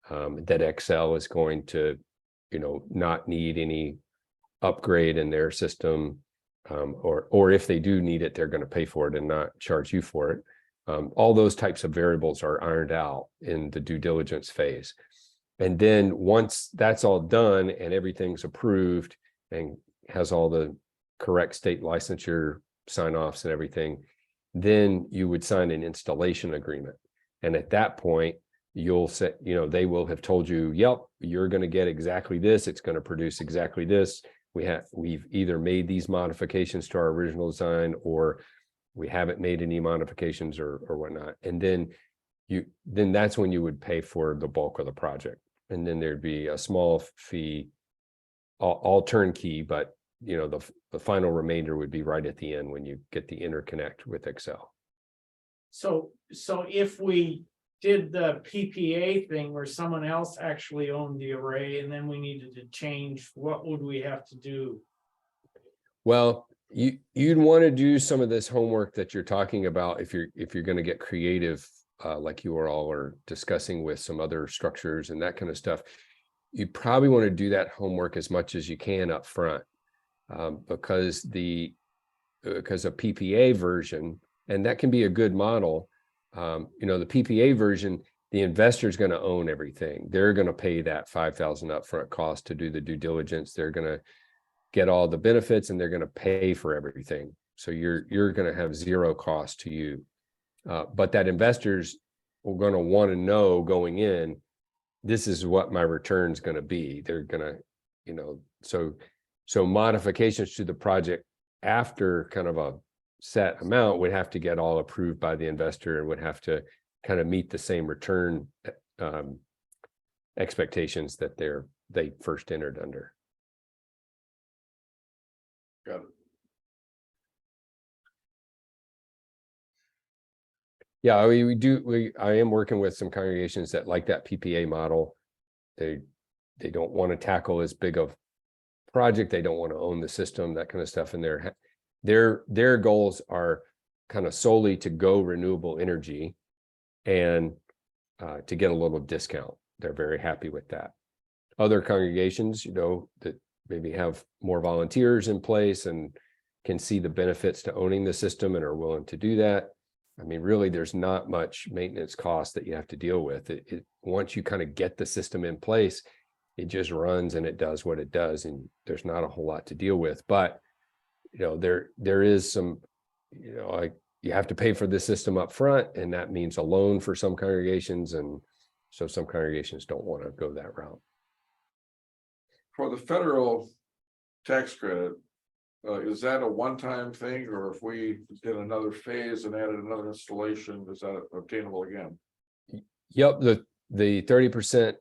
Speaker 8: that Excel is going to, you know, not need any upgrade in their system, or if they do need it, they're going to pay for it and not charge you for it. All those types of variables are ironed out in the due diligence phase. And then once that's all done and everything's approved and has all the correct state licensure sign-offs and everything, then you would sign an installation agreement. And at that point, you'll say, you know, they will have told you, yep, you're going to get exactly this. It's going to produce exactly this. We've either made these modifications to our original design, or we haven't made any modifications or whatnot. And then that's when you would pay for the bulk of the project. And then there'd be a small fee, all turnkey, but you know, the final remainder would be right at the end when you get the interconnect with Excel.
Speaker 2: So if we did the PPA thing where someone else actually owned the array and then we needed to change, what would we have to do?
Speaker 8: Well, you'd want to do some of this homework that you're talking about if you're going to get creative, like you all are discussing with some other structures and that kind of stuff. You probably want to do that homework as much as you can up front, because a PPA version, and that can be a good model. You know, the PPA version, the investor is going to own everything. They're going to pay that 5,000 upfront cost to do the due diligence. They're going to get all the benefits and they're going to pay for everything. So you're going to have zero cost to you. But that investors are going to want to know going in, this is what my return is going to be. They're going to, you know, so modifications to the project after kind of a set amount would have to get all approved by the investor and would have to kind of meet the same return expectations that they first entered under.
Speaker 7: Got it.
Speaker 8: Yeah, I am working with some congregations that like that PPA model. They don't want to tackle as big of project. They don't want to own the system, that kind of stuff. And their goals are kind of solely to go renewable energy and to get a little discount. They're very happy with that. Other congregations, you know, that maybe have more volunteers in place and can see the benefits to owning the system and are willing to do that. I mean, really, there's not much maintenance cost that you have to deal with. Once you kind of get the system in place, it just runs and it does what it does, and there's not a whole lot to deal with. But you know, there is some, you know, like you have to pay for the system up front, and that means a loan for some congregations, and so some congregations don't want to go that route.
Speaker 7: For the federal tax credit, is that a one-time thing, or if we did another phase and added another installation, is that obtainable again?
Speaker 8: Yep, the 30%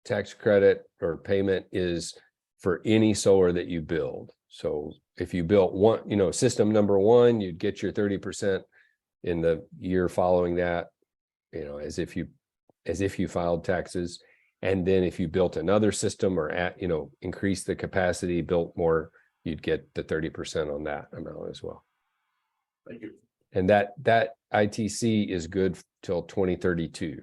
Speaker 8: tax credit or payment is for any solar that you build. So if you built one, you know, system number one, you'd get your 30% in the year following that, you know, as if you as if you filed taxes. And then if you built another system or increase the capacity, built more, you'd get the 30% on that amount as well.
Speaker 6: Thank you.
Speaker 8: And that ITC is good till 2032.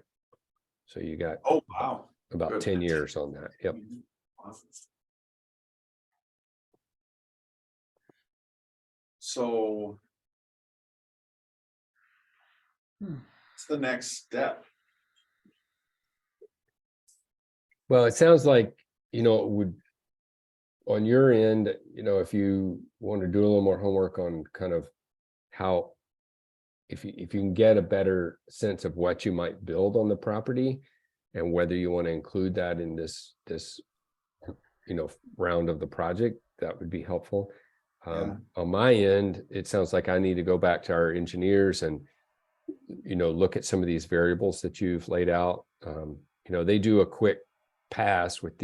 Speaker 8: So you got
Speaker 1: Oh, wow.
Speaker 8: about
Speaker 6: Good.
Speaker 8: 10 years on that. Yep.
Speaker 1: Awesome. So. What's the next step?
Speaker 8: Well, it sounds like, it would, on your end, if you want to do a little more homework on kind of how, if you can get a better sense of what you might build on the property and whether you want to include that in this round of the project, that would be helpful. On my end, it sounds like I need to go back to our engineers and, look at some of these variables that you've laid out. They do a quick pass with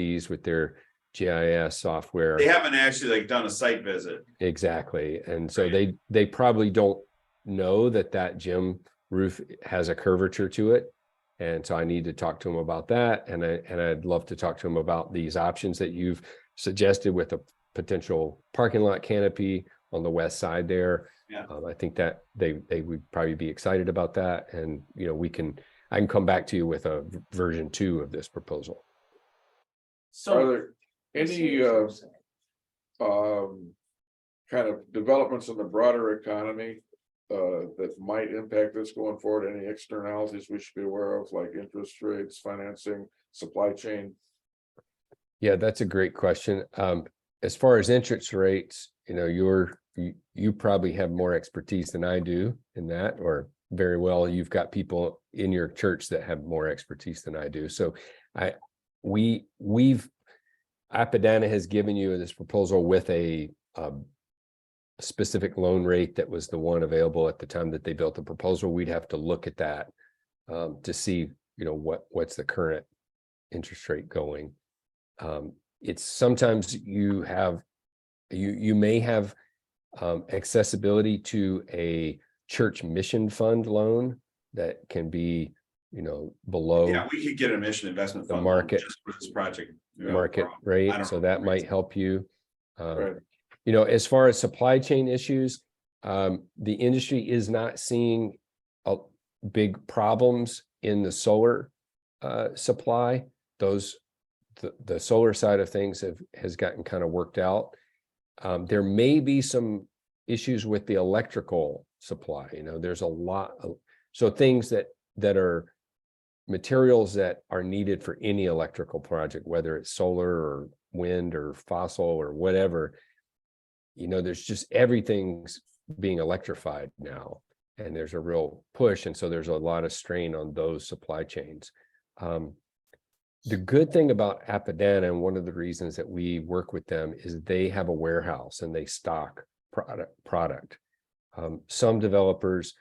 Speaker 8: their GIS software.
Speaker 1: They haven't actually done a site visit.
Speaker 8: Exactly. And so
Speaker 1: Right.
Speaker 8: they probably don't know that gym roof has a curvature to it. And so I need to talk to them about that. And I'd love to talk to them about these options that you've suggested with a potential parking lot canopy on the west side there.
Speaker 1: Yeah.
Speaker 8: I think that they would probably be excited about that. And, I can come back to you with a version 2 of this proposal.
Speaker 7: Are
Speaker 2: So
Speaker 7: there any kind of developments in the broader economy that might impact this going forward? Any externalities we should be aware of, like interest rates, financing, supply chain?
Speaker 8: Yeah, that's a great question. As far as interest rates, you probably have more expertise than I do in that, or very well, you've got people in your church that have more expertise than I do. So Appadana has given you this proposal with a specific loan rate that was the one available at the time that they built the proposal. We'd have to look at that to see, what's the current interest rate going. It's sometimes you may have accessibility to a church mission fund loan that can be, below
Speaker 1: Yeah, we could get a mission investment
Speaker 8: the
Speaker 1: fund
Speaker 8: market-
Speaker 1: just for this project.
Speaker 8: market
Speaker 1: I
Speaker 8: rate,
Speaker 1: don't
Speaker 8: so
Speaker 1: know
Speaker 8: that
Speaker 1: the
Speaker 8: might
Speaker 1: rates.
Speaker 8: help you.
Speaker 7: Right.
Speaker 8: As far as supply chain issues, the industry is not seeing big problems in the solar supply. The solar side of things has gotten kind of worked out. There may be some issues with the electrical supply. There's a lot of things that are materials that are needed for any electrical project, whether it's solar or wind or fossil or whatever. There's just everything's being electrified now, and there's a real push, and so there's a lot of strain on those supply chains. The good thing about Appadana, and one of the reasons that we work with them, is they have a warehouse and they stock product. Some developers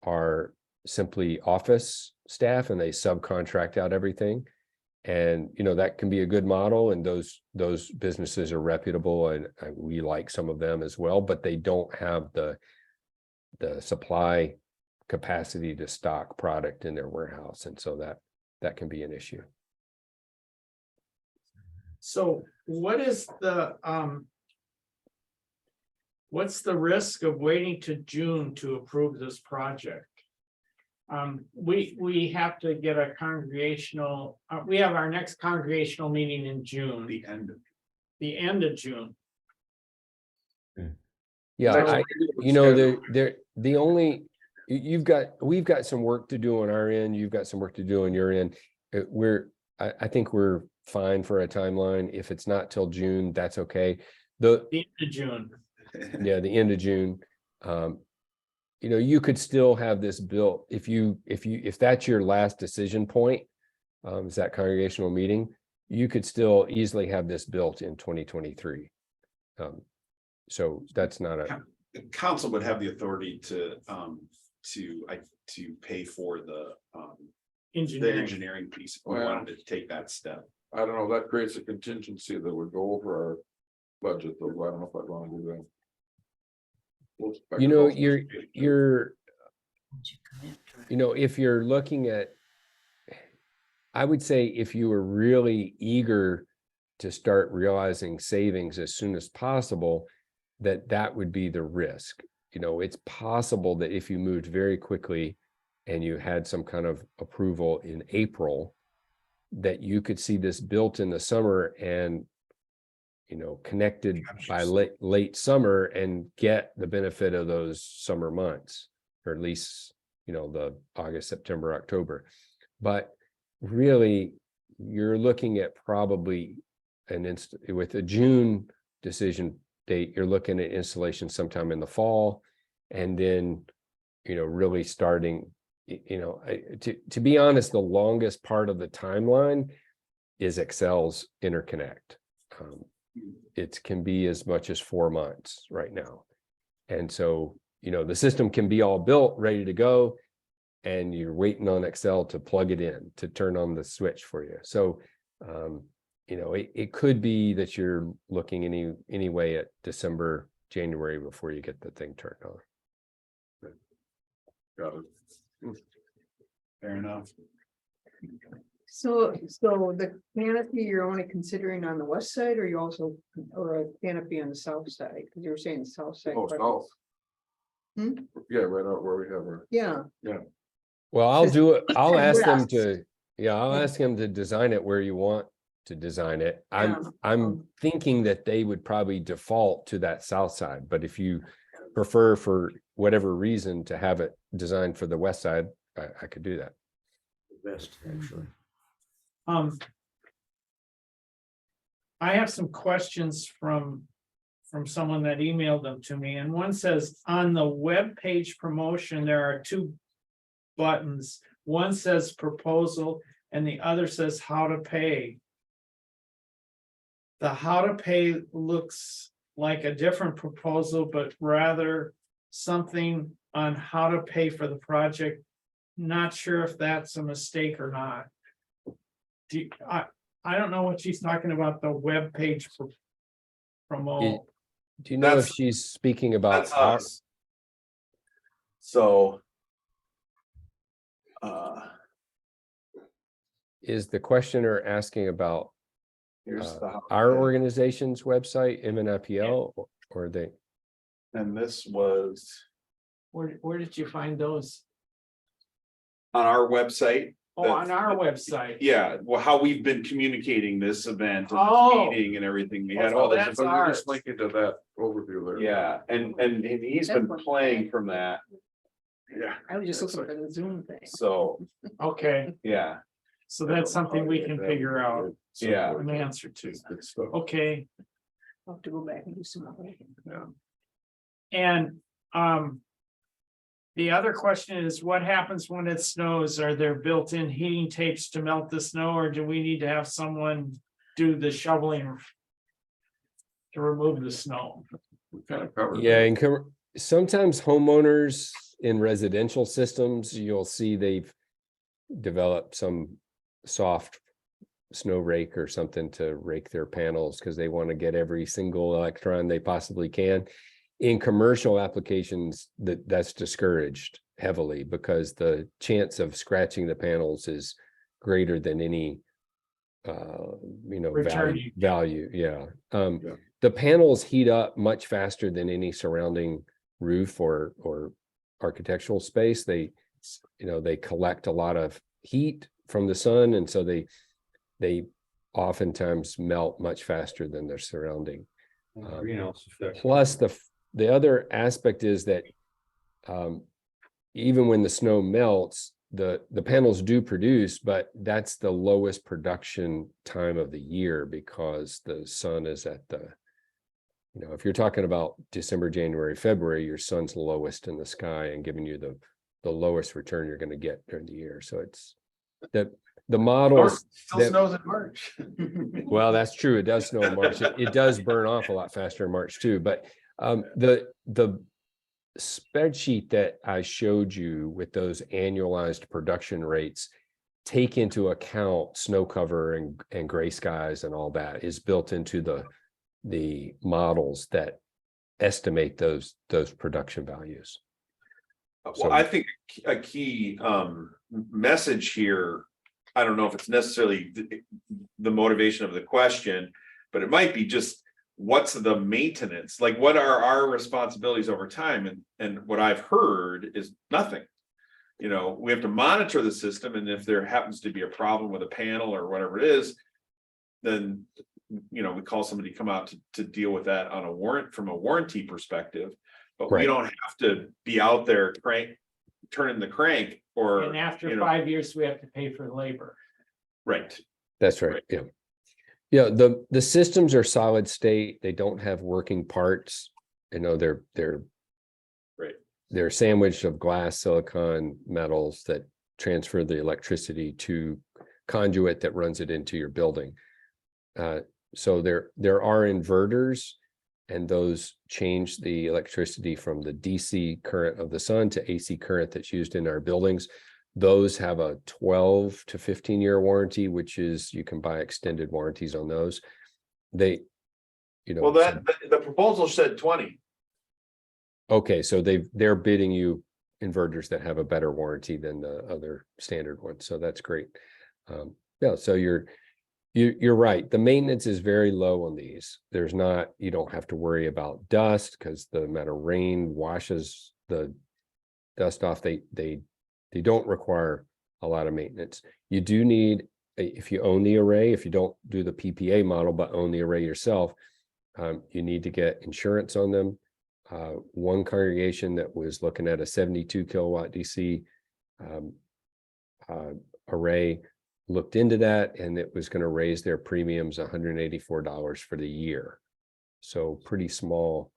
Speaker 8: are simply office staff and they subcontract out everything. And, that can be a good model, and those businesses are reputable, and we like some of them as well, but they don't have the supply capacity to stock product in their warehouse. And so that can be an issue.
Speaker 2: So what's the risk of waiting to June to approve this project? We have to get a congregational, we have our next congregational meeting in June,
Speaker 1: The end.
Speaker 2: the end of June.
Speaker 8: Yeah,
Speaker 7: So-
Speaker 8: we've got some work to do on our end. You've got some work to do on your end. I think we're fine for a timeline. If it's not till June, that's okay.
Speaker 2: The end of June.
Speaker 8: Yeah, the end of June. You could still have this built if that's your last decision point, is that congregational meeting, you could still easily have this built in 2023. So that's not
Speaker 1: The council would have the authority to pay for the engineering piece if we
Speaker 7: Well-
Speaker 1: wanted to take that step.
Speaker 7: I don't know, that creates a contingency that would go over our budget, though. I don't know if I'd want to do that. We'll expect those.
Speaker 8: if you're looking at, I would say if you were really eager to start realizing savings as soon as possible, that would be the risk. You know, it's possible that if you moved very quickly and you had some kind of approval in April, that you could see this built in the summer and, you know, connected by late summer and get the benefit of those summer months, or at least, you know, the August, September, October. But really, you're looking at probably with a June decision date, you're looking at installation sometime in the fall, and then, you know, really starting, you know, to be honest, the longest part of the timeline is Excel's interconnect. It can be as much as 4 months right now. And so, you know, the system can be all built, ready to go, and you're waiting on Excel to plug it in, to turn on the switch for you. So, you know, it could be that you're looking anyway at December, January before you get the thing turned on.
Speaker 7: Got it.
Speaker 1: Fair enough.
Speaker 4: So the canopy you're only considering on the west side, or you also, or a canopy on the south side? Because you were saying the south side.
Speaker 7: Oh, south.
Speaker 4: Hmm?
Speaker 7: Yeah, right out where we have our.
Speaker 4: Yeah,
Speaker 8: Well, I'll do it. I'll ask them
Speaker 4: West.
Speaker 8: to, I'll
Speaker 4: Yeah.
Speaker 8: ask them to design it where you want to design it.
Speaker 4: Yeah.
Speaker 8: I'm thinking that they would probably default to that south side, but if you prefer for whatever reason to have it designed for the west side, I could do that.
Speaker 5: Best, actually.
Speaker 2: I have some questions from someone that emailed them to me, and one says, on the web page promotion, there are 2 buttons. One says proposal and the other says how to pay. The how to pay looks like a different proposal, but rather something on how to pay for the project. Not sure if that's a mistake or not. I don't know what she's talking about, the web page for promote.
Speaker 8: Do you know if
Speaker 1: That's-
Speaker 8: she's speaking about
Speaker 1: That's us. So.
Speaker 8: is the questioner asking about
Speaker 1: Here's the.
Speaker 8: our organization's website, MNIPL, or they?
Speaker 1: And this was
Speaker 2: Where did you find those?
Speaker 1: on our website.
Speaker 2: Oh, on our website.
Speaker 1: Yeah, well, how we've been communicating this event and
Speaker 2: Oh.
Speaker 1: this meeting and everything. We had
Speaker 2: Oh,
Speaker 1: all this.
Speaker 2: that's
Speaker 7: So you're just
Speaker 2: ours.
Speaker 7: linking to that overview there.
Speaker 1: Yeah, and he's been playing from that.
Speaker 7: Yeah.
Speaker 4: I was just looking for the Zoom thing.
Speaker 1: So,
Speaker 2: Okay,
Speaker 1: yeah,
Speaker 2: so that's something we can figure out
Speaker 1: yeah.
Speaker 2: an answer to.
Speaker 7: Good stuff.
Speaker 2: Okay,
Speaker 4: I'll have to go back and do some more.
Speaker 2: and the other question is, what happens when it snows? Are there built-in heating tapes to melt the snow, or do we need to have someone do the shoveling to remove the snow?
Speaker 7: We kind of covered.
Speaker 8: Yeah,
Speaker 7: that.
Speaker 8: and sometimes homeowners in residential systems, you'll see they've developed some soft snow rake or something to rake their panels because they want to get every single electron they possibly can. In commercial applications, that's discouraged heavily because the chance of scratching the panels is greater than any
Speaker 2: Returning.
Speaker 8: value. Yeah.
Speaker 7: Yeah.
Speaker 8: The panels heat up much faster than any surrounding roof or architectural space. They collect a lot of heat from the sun, and so they oftentimes melt much faster than their surrounding.
Speaker 3: Greenhouse effect.
Speaker 8: Plus the other aspect is that even when the snow melts, the panels do produce, but that's the lowest production time of the year because the sun is at the, if you're talking about December, January, February, your sun's lowest in the sky and giving you the lowest return you're going to get during the year. So it's the models.
Speaker 1: Still snows in March.
Speaker 8: Well, that's true. It does snow in March. It does burn off a lot faster in March too. But the spreadsheet that I showed you with those annualized production rates take into account snow cover and gray skies and all that is built into the models that estimate those production values.
Speaker 1: Well, I think a key message here I don't know if it's necessarily the motivation of the question, but it might be just what's the maintenance? Like, what are our responsibilities over time? And what I've heard is nothing. You know, we have to monitor the system, and if there happens to be a problem with a panel or whatever it is, then, you know, we call somebody to come out to deal with that on a warrant from a warranty perspective. But we
Speaker 8: Right.
Speaker 1: don't have to be out there turning the crank or.
Speaker 2: And after
Speaker 1: you know,
Speaker 2: 5 years, we have to pay for labor.
Speaker 1: right.
Speaker 8: That's right.
Speaker 1: Right.
Speaker 8: Yeah. Yeah, the systems are solid state. They don't have working parts. You know, they're
Speaker 1: Right.
Speaker 8: they're sandwiched of glass, silicon, metals that transfer the electricity to conduit that runs it into your building. So there are inverters, and those change the electricity from the DC current of the sun to AC current that's used in our buildings. Those have a 12 to 15-year warranty, which is, you can buy extended warranties on those. They, you know.
Speaker 1: Well, the proposal said 20.
Speaker 8: Okay, so they're bidding you inverters that have a better warranty than the other standard ones, so that's great. Yeah, so you're right. The maintenance is very low on these. You don't have to worry about dust because the amount of rain washes the dust off. They don't require a lot of maintenance. You do need, if you own the array, if you don't do the PPA model but own the array yourself, you need to get insurance on them. One congregation that was looking at a 72 kilowatt DC array looked into that, and it was going to raise their premiums $184 for the year. So pretty small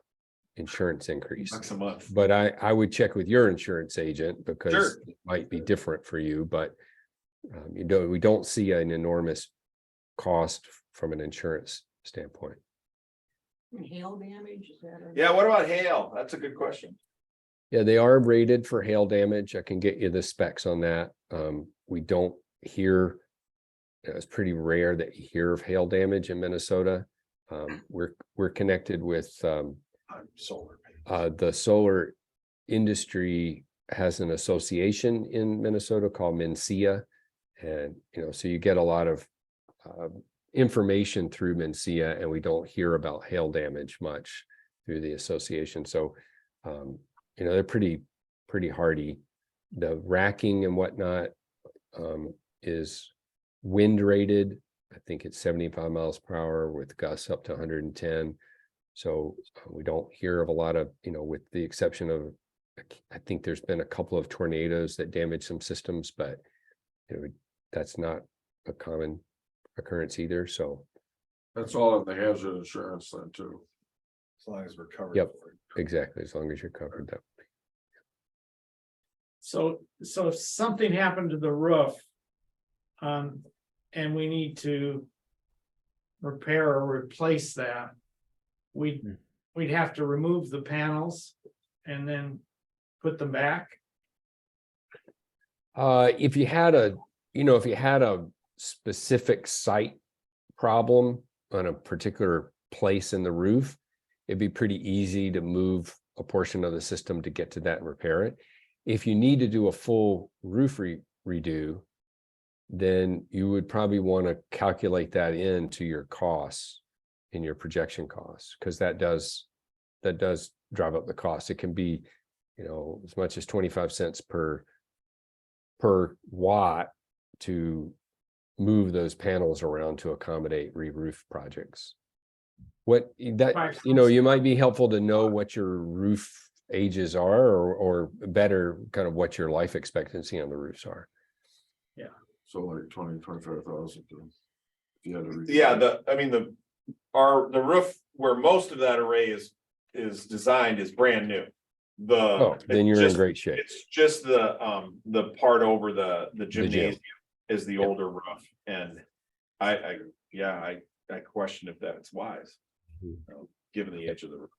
Speaker 8: insurance increase.
Speaker 1: Bucks a month.
Speaker 8: But I would check with your insurance agent because
Speaker 1: Sure.
Speaker 8: it might be different for you, but we don't see an enormous cost from an insurance standpoint.
Speaker 4: Hail damage, is that?
Speaker 1: Yeah, what about hail? That's a good question.
Speaker 8: Yeah, they are rated for hail damage. I can get you the specs on that. We don't hear, it's pretty rare that you hear of hail damage in Minnesota. We're connected with
Speaker 1: Solar.
Speaker 8: the solar industry has an association in Minnesota called MNCIA. And, you know, so you get a lot of information through MNCIA, and we don't hear about hail damage much through the association. So, you know, they're pretty hardy. The racking and whatnot is wind rated. I think it's 75 miles per hour with gusts up to 110. So we don't hear of a lot of, you know, with the exception of, I think there's been a couple of tornadoes that damage some systems, but you know, that's not a common occurrence either. So
Speaker 7: That's all in the hazard insurance then too.
Speaker 6: As long as we're covered.
Speaker 8: Yep.
Speaker 6: for it.
Speaker 8: exactly, as long as you're covered that.
Speaker 2: So if something happened to the roof, and we need to repair or replace that, we'd have to remove the panels and then put them back.
Speaker 8: If you had a specific site problem on a particular place in the roof, it'd be pretty easy to move a portion of the system to get to that and repair it. If you need to do a full roof redo, then you would probably want to calculate that into your costs, in your projection costs, because that does drive up the cost. It can be, you know, as much as 25 cents per watt to move those panels around to accommodate re-roof projects. You might be helpful to know what your roof ages are, or better kind of what your life expectancy on the roofs are.
Speaker 7: So like 20,000-25,000.
Speaker 1: Yeah, the roof where most of that array is designed is brand new.
Speaker 8: Then you're in great shape.
Speaker 1: It's just the part over the gymnasium is the
Speaker 8: Yep.
Speaker 1: older roof, and I question if that's wise, given the age of the roof.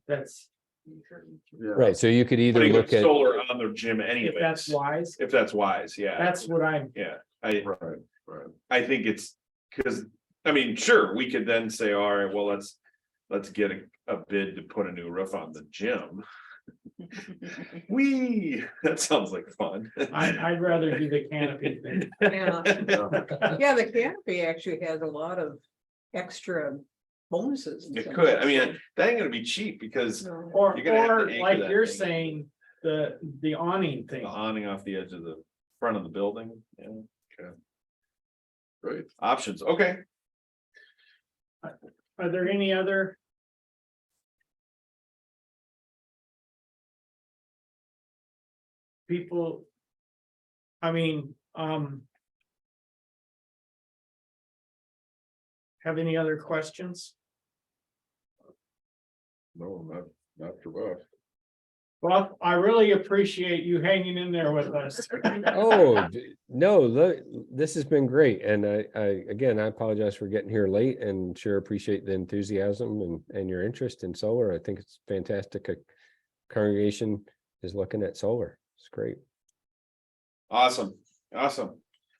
Speaker 2: That's,
Speaker 8: Right, so you could either
Speaker 1: Putting
Speaker 8: look at,
Speaker 1: solar on the gym
Speaker 2: if that's
Speaker 1: anyways,
Speaker 2: wise,
Speaker 1: if that's wise, yeah.
Speaker 2: that's what I'm,
Speaker 1: Yeah,
Speaker 7: Right.
Speaker 1: I think it's because, I mean, sure, we could then say, all right, well, let's get a bid to put a new roof on the gym.
Speaker 6: That sounds like fun.
Speaker 2: I'd rather do the canopy thing.
Speaker 4: Yeah, yeah, the canopy actually has a lot of extra bonuses. and
Speaker 6: It
Speaker 4: stuff.
Speaker 6: could, I mean, that ain't gonna be cheap because
Speaker 4: No.
Speaker 2: Or,
Speaker 6: You're gonna have to
Speaker 2: or
Speaker 6: anchor
Speaker 2: like
Speaker 6: that
Speaker 2: you're
Speaker 6: thing.
Speaker 2: saying, the awning
Speaker 6: the
Speaker 2: thing.
Speaker 6: awning off the edge of the front of the building, yeah,
Speaker 7: Right.
Speaker 6: options, okay.
Speaker 2: Are there any other? People? I mean, have any other questions?
Speaker 7: No, not for Buff.
Speaker 2: Well, I really appreciate you hanging in there with us.
Speaker 8: Oh, no, look, this has been great. And again, I apologize for getting here late and sure appreciate the enthusiasm and your interest in solar. I think it's fantastic. A congregation is looking at solar. It's great.
Speaker 6: Awesome.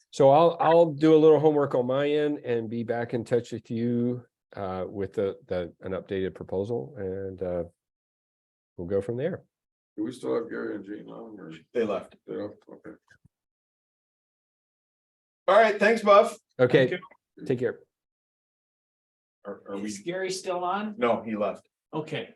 Speaker 8: So I'll do a little homework on my end and be back in touch with you with an updated proposal, and we'll go from there.
Speaker 7: Do we still have Gary and Jean on or?
Speaker 6: They left.
Speaker 7: They don't? Okay.
Speaker 6: All right, thanks, Buff.
Speaker 8: Okay, take care.
Speaker 6: Are we,
Speaker 2: Is Gary still on?
Speaker 6: no, he left.
Speaker 2: Okay.